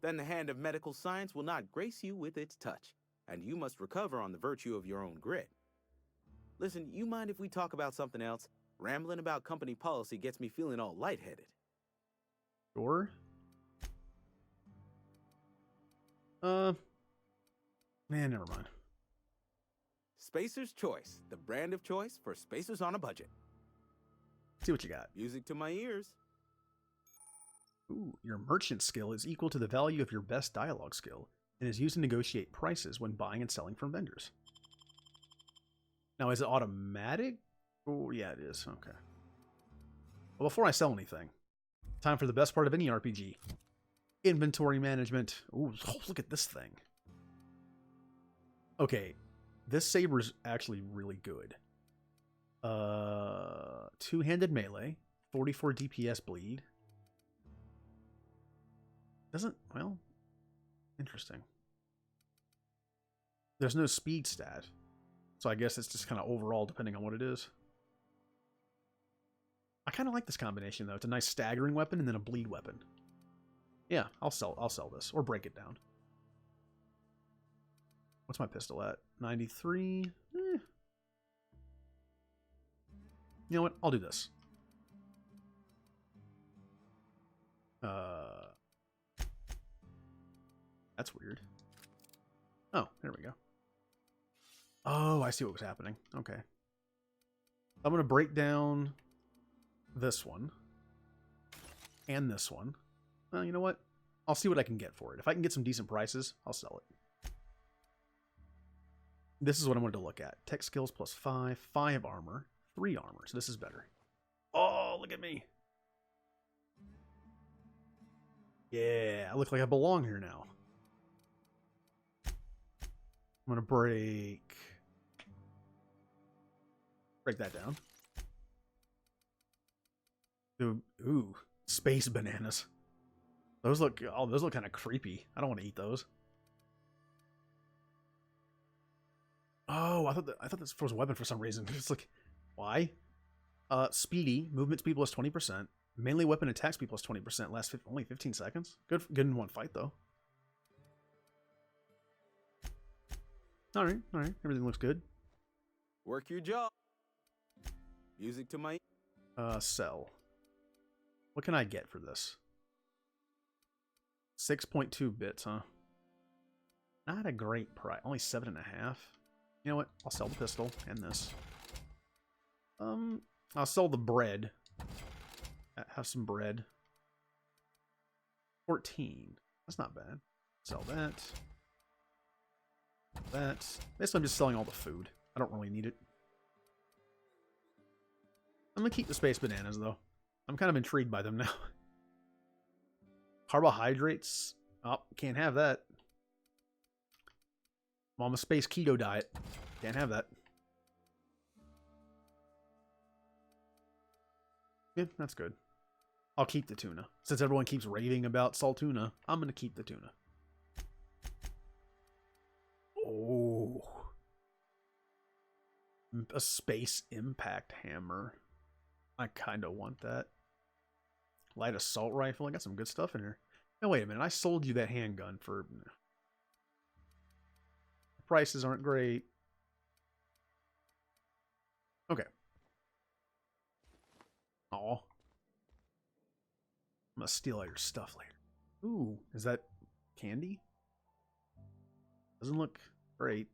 Then the hand of medical science will not grace you with its touch, and you must recover on the virtue of your own grit. Listen, you mind if we talk about something else? Rambling about company policy gets me feeling all lightheaded. Sure. Man, never mind. Spacer's Choice, the brand of choice for spacers on a budget. See what you got. Music to my ears. Ooh, your merchant skill is equal to the value of your best dialogue skill and is used to negotiate prices when buying and selling from vendors. Now, is it automatic? Oh, yeah, it is. Okay. Well, before I sell anything, time for the best part of any RPG. Inventory management. Ooh, look at this thing. Okay, this saber's actually really good. Two-handed melee, 44 DPS bleed. Doesn't, well, interesting. There's no speed stat, so I guess it's just kind of overall depending on what it is. I kind of like this combination though. It's a nice staggering weapon and then a bleed weapon. Yeah, I'll sell this or break it down. What's my pistol at? 93. You know what? I'll do this. That's weird. Oh, there we go. Oh, I see what was happening. Okay. I'm going to break down this one. And this one. Well, you know what? I'll see what I can get for it. If I can get some decent prices, I'll sell it. This is what I wanted to look at. Tech skills plus 5, 5 armor, 3 armor. So this is better. Oh, look at me. Yeah, I look like I belong here now. I'm going to break that down. Ooh, space bananas. Those look kind of creepy. I don't want to eat those. Oh, I thought this was a weapon for some reason. It's like, why? Speedy, movement speed plus 20%. Melee weapon attack speed plus 20%. Lasts only 15 seconds. Good in one fight though. All right. Everything looks good. Work your job. Music to my... Sell. What can I get for this? 6.2 bits, huh? Not a great price. Only 7.5. You know what? I'll sell the pistol and this. I'll sell the bread. Have some bread. 14. That's not bad. Sell that. That. Basically, I'm just selling all the food. I don't really need it. I'm gonna keep the space bananas, though. I'm kind of intrigued by them now. Carbohydrates. Oh, can't have that. I'm on a space keto diet. Can't have that. Yeah, that's good. I'll keep the tuna. Since everyone keeps raving about salt tuna, I'm gonna keep the tuna. Oh. A space impact hammer. I kind of want that. Light assault rifle. I got some good stuff in here. Now, wait a minute. I sold you that handgun for... The prices aren't great. Okay. Aw. I'm gonna steal all your stuff later. Ooh, is that candy? Doesn't look great.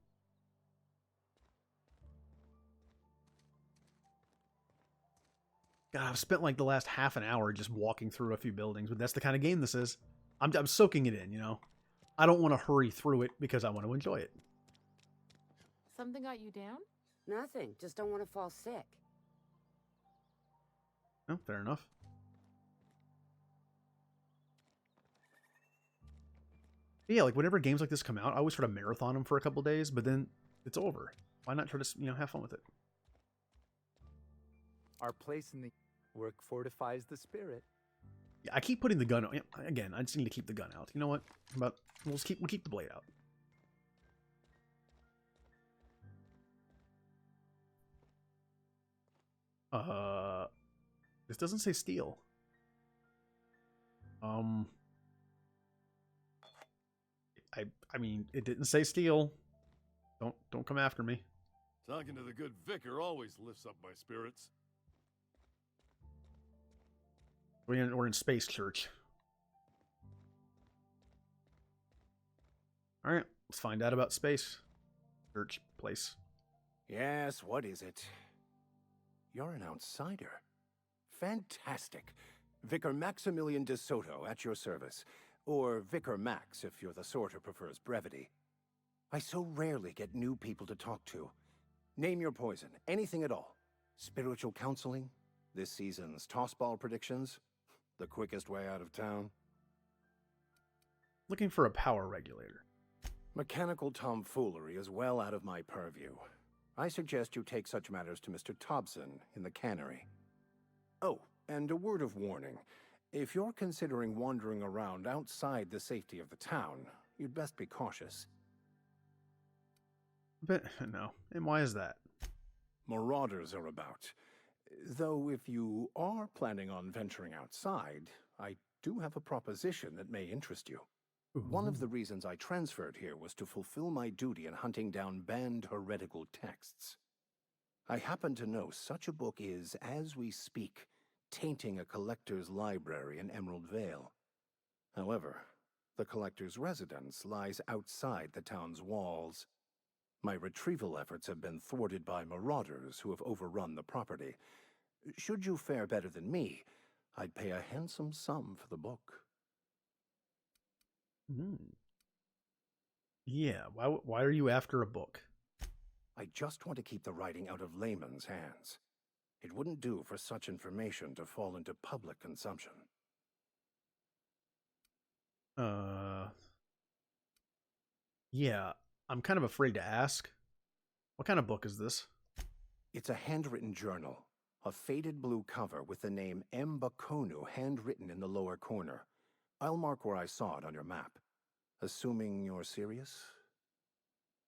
God, I've spent like the last half an hour just walking through a few buildings, but that's the kind of game this is. I'm soaking it in, you know? I don't want to hurry through it because I want to enjoy it. Something got you down? Nothing. Just don't want to fall sick. Oh, fair enough. But yeah, like whenever games like this come out, I always try to marathon them for a couple days, but then it's over. Why not try to, you know, have fun with it? Our place in the work fortifies the spirit. Yeah, I keep putting the gun out. Again, I just need to keep the gun out. You know what? But we'll keep the blade out. This doesn't say steel. I mean, it didn't say steel. Don't come after me. Talking to the good vicar always lifts up my spirits. We're in Space Church. All right, let's find out about Space Church place. Yes, what is it? You're an outsider. Fantastic. Vicar Maximilian de Soto at your service. Or Vicar Max if you're the sort who prefers brevity. I so rarely get new people to talk to. Name your poison, anything at all. Spiritual counseling? This season's tossball predictions? The quickest way out of town? Looking for a power regulator. Mechanical tomfoolery is well out of my purview. I suggest you take such matters to Mr. Thompson in the cannery. Oh, and a word of warning. If you're considering wandering around outside the safety of the town, you'd best be cautious. But, no. And why is that? Marauders are about. Though if you are planning on venturing outside, I do have a proposition that may interest you. One of the reasons I transferred here was to fulfill my duty in hunting down banned heretical texts. I happen to know such a book is, as we speak, tainting a collector's library in Emerald Vale. However, the collector's residence lies outside the town's walls. My retrieval efforts have been thwarted by marauders who have overrun the property. Should you fare better than me, I'd pay a handsome sum for the book. Yeah, why are you after a book? I just want to keep the writing out of laymen's hands. It wouldn't do for such information to fall into public consumption. Yeah, I'm kind of afraid to ask. What kind of book is this? It's a handwritten journal. A faded blue cover with the name M. Bakonu handwritten in the lower corner. I'll mark where I saw it on your map. Assuming you're serious?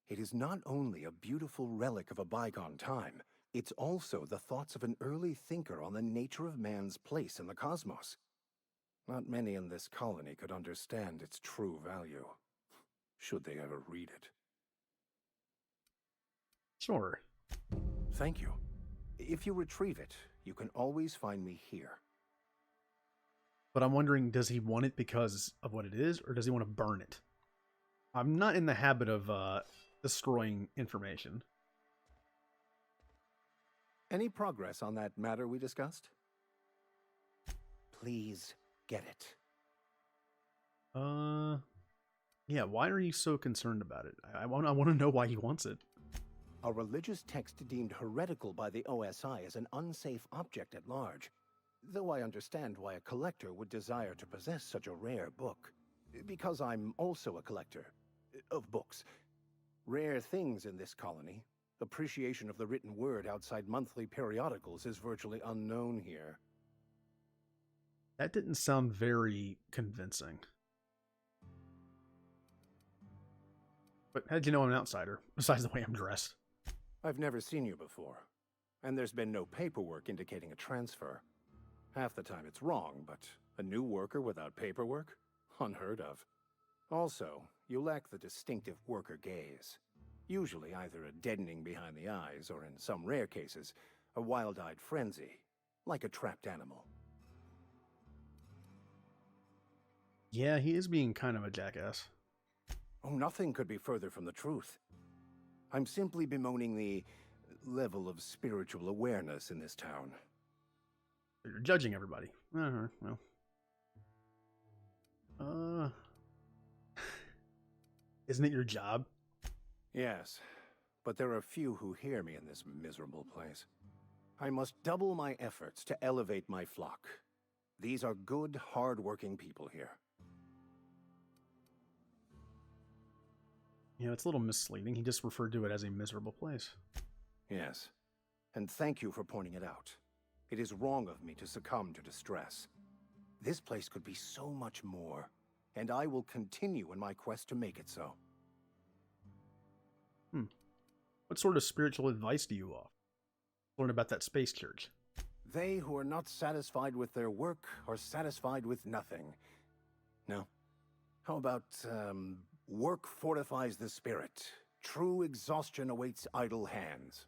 It is not only a beautiful relic of a bygone time, it's also the thoughts of an early thinker on the nature of man's place in the cosmos. Not many in this colony could understand its true value, should they ever read it. Sure. Thank you. If you retrieve it, you can always find me here. But I'm wondering, does he want it because of what it is, or does he want to burn it? I'm not in the habit of destroying information. Any progress on that matter we discussed? Please get it. Yeah, why are you so concerned about it? I want to know why he wants it. A religious text deemed heretical by the OSI is an unsafe object at large, though I understand why a collector would desire to possess such a rare book, because I'm also a collector of books. Rare things in this colony. Appreciation of the written word outside monthly periodicals is virtually unknown here. That didn't sound very convincing. But how did you know I'm an outsider, besides the way I'm dressed? I've never seen you before, and there's been no paperwork indicating a transfer. Half the time it's wrong, but a new worker without paperwork? Unheard of. Also, you lack the distinctive worker gaze. Usually either a deadening behind the eyes, or in some rare cases, a wild-eyed frenzy, like a trapped animal. Yeah, he is being kind of a jackass. Oh, nothing could be further from the truth. I'm simply bemoaning the level of spiritual awareness in this town. You're judging everybody. Well. Isn't it your job? Yes, but there are few who hear me in this miserable place. I must double my efforts to elevate my flock. These are good, hard-working people here. You know, it's a little misleading. He just referred to it as a miserable place. Yes, and thank you for pointing it out. It is wrong of me to succumb to distress. This place could be so much more, and I will continue in my quest to make it so. What sort of spiritual advice do you offer? Learn about that space church. They who are not satisfied with their work are satisfied with nothing. No. How about, work fortifies the spirit. True exhaustion awaits idle hands.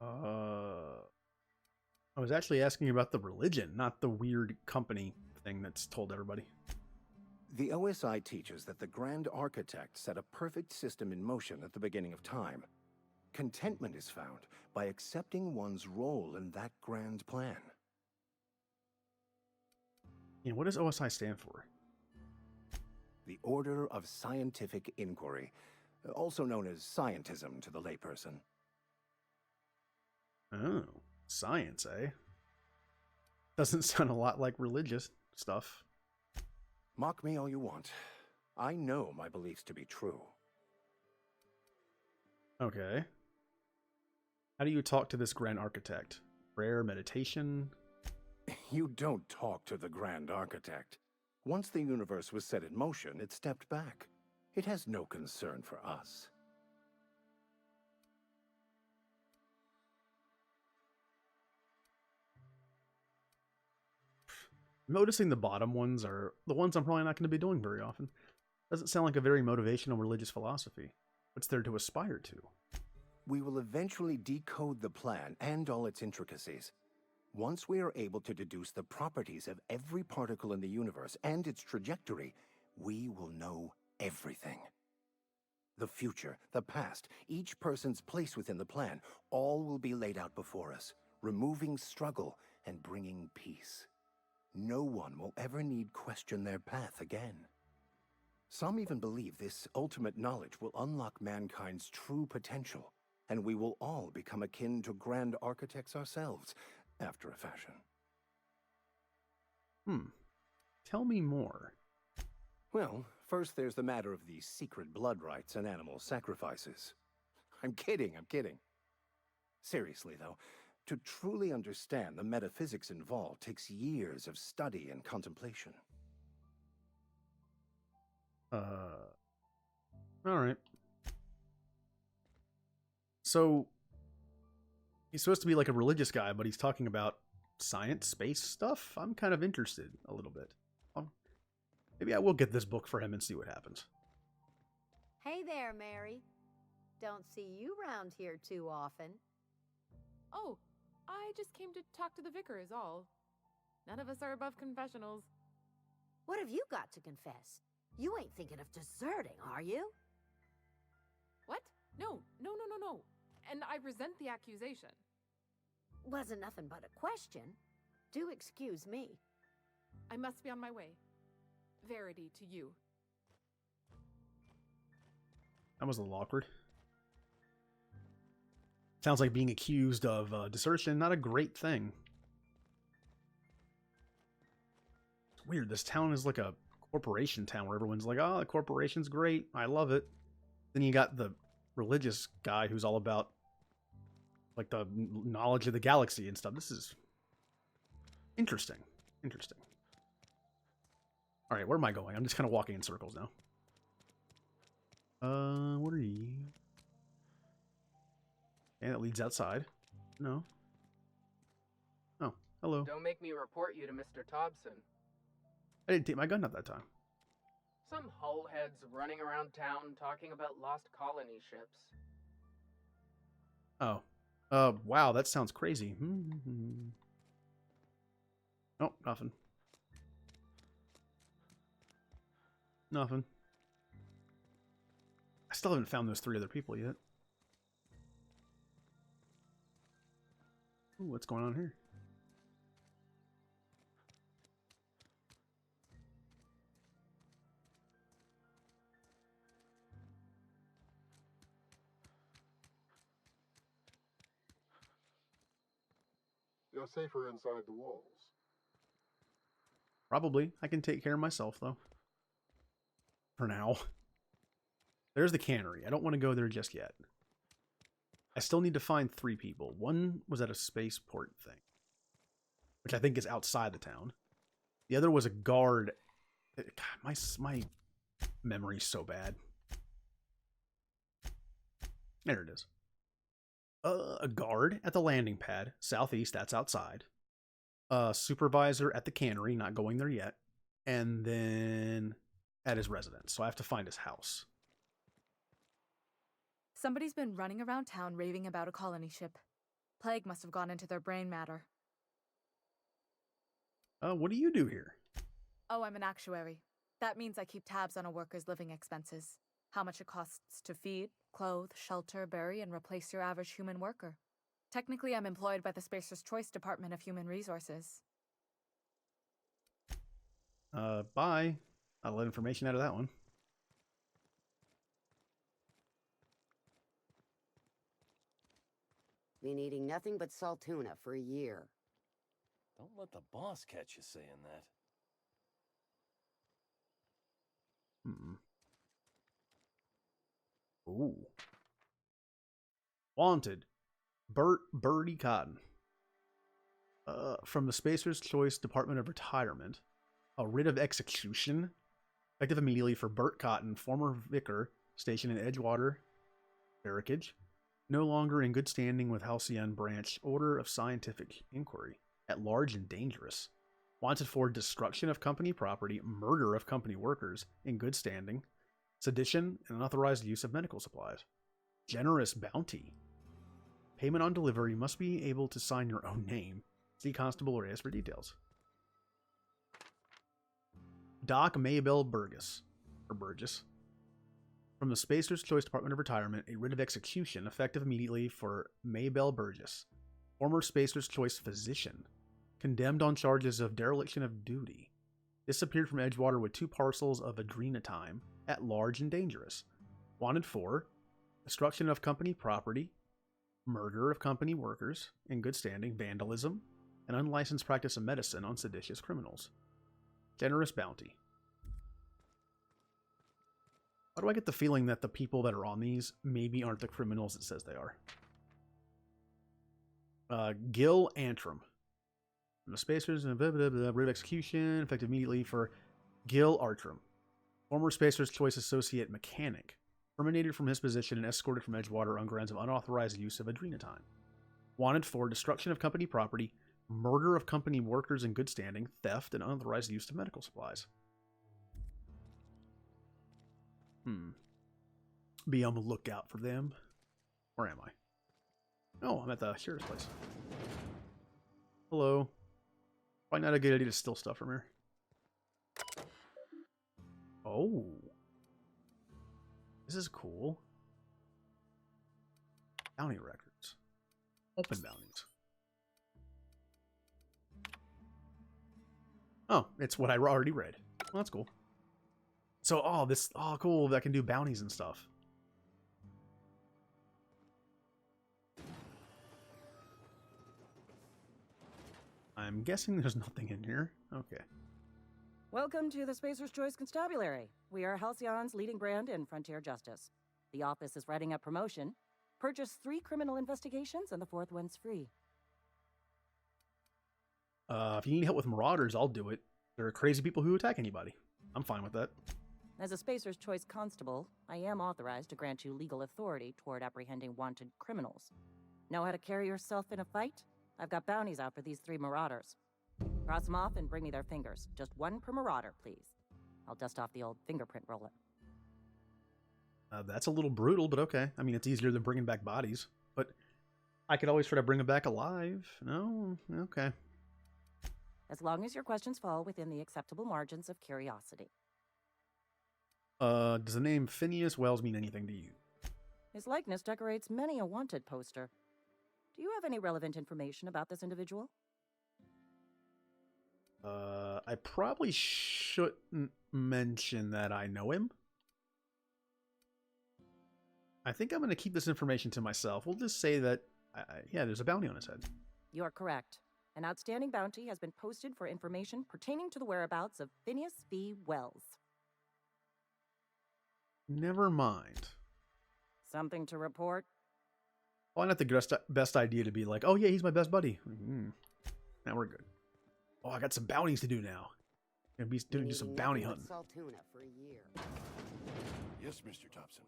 I was actually asking about the religion, not the weird company thing that's told everybody. The OSI teaches that the Grand Architect set a perfect system in motion at the beginning of time. Contentment is found by accepting one's role in that grand plan. You know, what does OSI stand for? The Order of Scientific Inquiry, also known as scientism to the layperson. Oh, science, eh? Doesn't sound a lot like religious stuff. Mock me all you want. I know my beliefs to be true. Okay. How do you talk to this Grand Architect? Prayer, meditation? You don't talk to the Grand Architect. Once the universe was set in motion, it stepped back. It has no concern for us. Noticing the bottom ones are the ones I'm probably not going to be doing very often. Doesn't sound like a very motivational religious philosophy. What's there to aspire to? We will eventually decode the plan and all its intricacies. Once we are able to deduce the properties of every particle in the universe and its trajectory, we will know everything. The future, the past, each person's place within the plan, all will be laid out before us, removing struggle and bringing peace. No one will ever need question their path again. Some even believe this ultimate knowledge will unlock mankind's true potential, and we will all become akin to grand architects ourselves, after a fashion. Tell me more. Well, first there's the matter of the secret blood rites and animal sacrifices. I'm kidding. Seriously, though, to truly understand the metaphysics involved takes years of study and contemplation. Alright. So, he's supposed to be like a religious guy, but he's talking about science, space stuff? I'm kind of interested a little bit. Maybe I will get this book for him and see what happens. Hey there, Mary. Don't see you round here too often. Oh, I just came to talk to the vicar is all. None of us are above confessionals. What have you got to confess? You ain't thinking of deserting, are you? What? No. And I resent the accusation. Wasn't nothing but a question. Do excuse me. I must be on my way. Verity to you. That was a little awkward. Sounds like being accused of desertion, not a great thing. It's weird, this town is like a corporation town where everyone's like, oh, the corporation's great, I love it. Then you got the religious guy who's all about like the knowledge of the galaxy and stuff. This is interesting. All right, where am I going? I'm just kind of walking in circles now. What are you? And it leads outside. No. Oh, hello. Don't make me report you to Mr. Thompson. I didn't take my gun at that time. Some hull heads running around town talking about lost colony ships. Oh. Wow, that sounds crazy. Oh, nothing. Nothing. I still haven't found those 3 other people yet. Ooh, what's going on here? You're safer inside the walls. Probably. I can take care of myself, though. For now. There's the cannery. I don't want to go there just yet. I still need to find 3 people. One was at a spaceport thing, which I think is outside the town. The other was a guard. God, my memory's so bad. There it is. A guard at the landing pad, southeast, that's outside. A supervisor at the cannery, not going there yet. And then at his residence. So I have to find his house. Somebody's been running around town raving about a colony ship. Plague must have gone into their brain matter. What do you do here? Oh, I'm an actuary. That means I keep tabs on a worker's living expenses. How much it costs to feed, clothe, shelter, bury, and replace your average human worker. Technically, I'm employed by the Spacer's Choice Department of Human Resources. Bye. I'll let information out of that one. Been eating nothing but salt tuna for a year. Don't let the boss catch you saying that. Ooh. Wanted. Birdie Cotton. From the Spacer's Choice Department of Retirement. A writ of execution. Effective immediately for Bert Cotton, former vicar, stationed in Edgewater, Barracage. No longer in good standing with Halcyon Branch. Order of Scientific Inquiry. At large and dangerous. Wanted for destruction of company property, murder of company workers, in good standing, sedition, and unauthorized use of medical supplies. Generous bounty. Payment on delivery. Must be able to sign your own name. See Constable or ask for details. Doc Maybell Burgess. Or Burgess. From the Spacer's Choice Department of Retirement, a writ of execution effective immediately for Maybell Burgess, former Spacer's Choice physician, condemned on charges of dereliction of duty. Disappeared from Edgewater with 2 parcels of adrenatime, at large and dangerous. Wanted for destruction of company property, murder of company workers, in good standing, vandalism, and unlicensed practice of medicine on seditious criminals. Generous bounty. Why do I get the feeling that the people that are on these maybe aren't the criminals it says they are? Gil Antrim. From the Spacers and writ of execution, effective immediately for Gil Artram, former Spacer's Choice Associate Mechanic, terminated from his position and escorted from Edgewater on grounds of unauthorized use of adrenatime. Wanted for destruction of company property, murder of company workers in good standing, theft, and unauthorized use of medical supplies. Be on the lookout for them. Where am I? Oh, I'm at the sheriff's place. Hello. Probably not a good idea to steal stuff from here. Oh. This is cool. Bounty records. Open bounties. Oh, it's what I already read. Well, that's cool. So, cool, I can do bounties and stuff. I'm guessing there's nothing in here. Okay. Welcome to the Spacer's Choice Constabulary. We are Halcyon's leading brand in frontier justice. The office is writing up promotion. Purchase 3 criminal investigations and the 4th one's free. If you need help with marauders, I'll do it. There are crazy people who attack anybody. I'm fine with that. As a Spacer's Choice constable, I am authorized to grant you legal authority toward apprehending wanted criminals. Know how to carry yourself in a fight? I've got bounties out for these 3 marauders. Cross them off and bring me their fingers. Just 1 per marauder, please. I'll dust off the old fingerprint roller. That's a little brutal, but okay. I mean, it's easier than bringing back bodies. But I could always try to bring them back alive. No? Okay. As long as your questions fall within the acceptable margins of curiosity. Does the name Phineas Wells mean anything to you? His likeness decorates many a wanted poster. Do you have any relevant information about this individual? I probably shouldn't mention that I know him. I think I'm going to keep this information to myself. We'll just say that, yeah, there's a bounty on his head. You're correct. An outstanding bounty has been posted for information pertaining to the whereabouts of Phineas V. Wells. Never mind. Something to report? Well, not the best idea to be like, oh yeah, he's my best buddy. Now we're good. Oh, I got some bounties to do now. I'm gonna be doing some bounty hunting. Saltuna for a year. Yes, Mr. Thompson.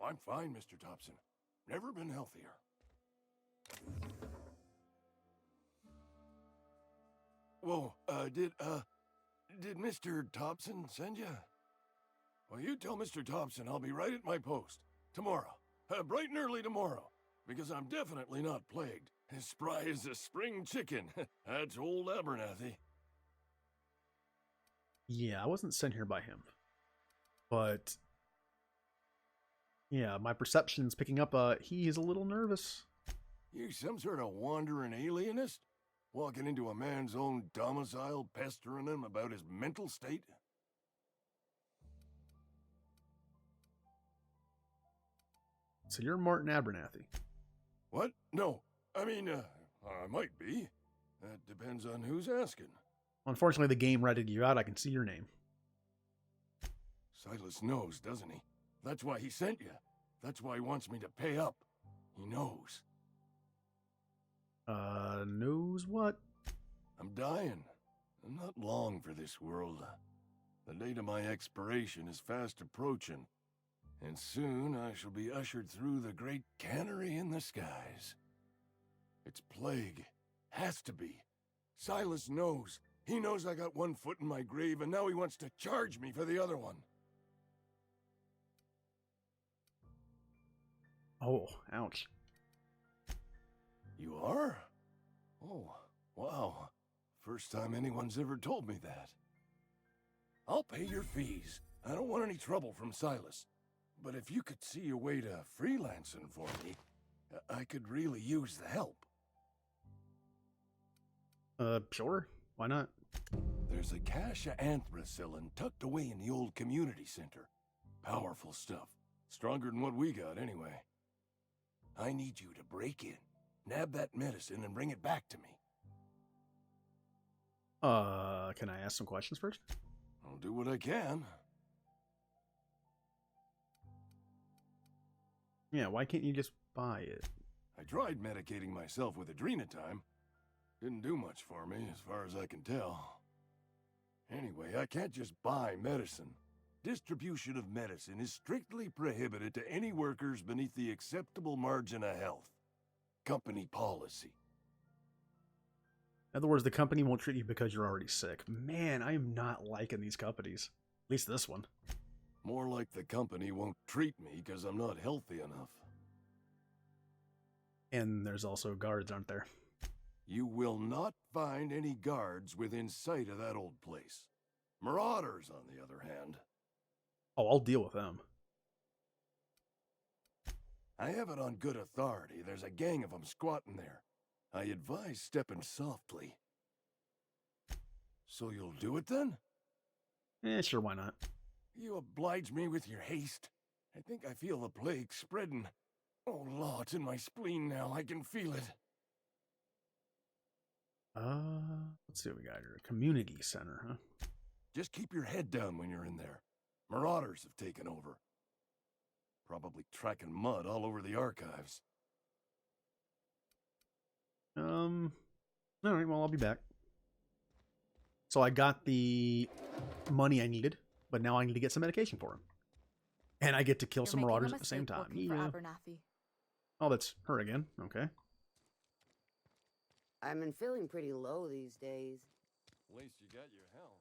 I'm fine, Mr. Thompson. Never been healthier. Whoa, did Mr. Thompson send you? Well, you tell Mr. Thompson I'll be right at my post. Tomorrow. Bright and early tomorrow. Because I'm definitely not plagued. As spry as a spring chicken. That's old Abernathy. Yeah, I wasn't sent here by him. But yeah, my perception's picking up he is a little nervous. You some sort of wandering alienist? Walking into a man's own domicile, pestering him about his mental state? So you're Martin Abernathy. What? No. I mean, I might be. That depends on who's asking. Unfortunately, the game ratted you out. I can see your name. Silas knows, doesn't he? That's why he sent you. That's why he wants me to pay up. He knows. Knows what? I'm dying. I'm not long for this world. The date of my expiration is fast approaching, and soon I shall be ushered through the great cannery in the skies. It's plague. Has to be. Silas knows. He knows I got one foot in my grave, and now he wants to charge me for the other one. Oh, ouch. You are? Oh, wow. First time anyone's ever told me that. I'll pay your fees. I don't want any trouble from Silas. But if you could see a way to freelancing for me, I could really use the help. Sure. Why not? There's a cache of anthracillin tucked away in the old community center. Powerful stuff. Stronger than what we got, anyway. I need you to break in, nab that medicine, and bring it back to me. Can I ask some questions first? I'll do what I can. Yeah, why can't you just buy it? I tried medicating myself with adrenatime. Didn't do much for me, as far as I can tell. Anyway, I can't just buy medicine. Distribution of medicine is strictly prohibited to any workers beneath the acceptable margin of health. Company policy. In other words, the company won't treat you because you're already sick. Man, I am not liking these companies. At least this one. More like the company won't treat me because I'm not healthy enough. And there's also guards, aren't there? You will not find any guards within sight of that old place. Marauders, on the other hand. Oh, I'll deal with them. I have it on good authority. There's a gang of them squatting there. I advise stepping softly. So you'll do it then? Sure, why not? You oblige me with your haste. I think I feel the plague spreading. Oh, Lord, it's in my spleen now. I can feel it. Let's see what we got here. Community center, huh? Just keep your head down when you're in there. Marauders have taken over. Probably tracking mud all over the archives. Alright, well, I'll be back. So I got the money I needed, but now I need to get some medication for him. And I get to kill some marauders at the same time. Yeah. Oh, that's her again. Okay. I've been feeling pretty low these days. At least you got your health.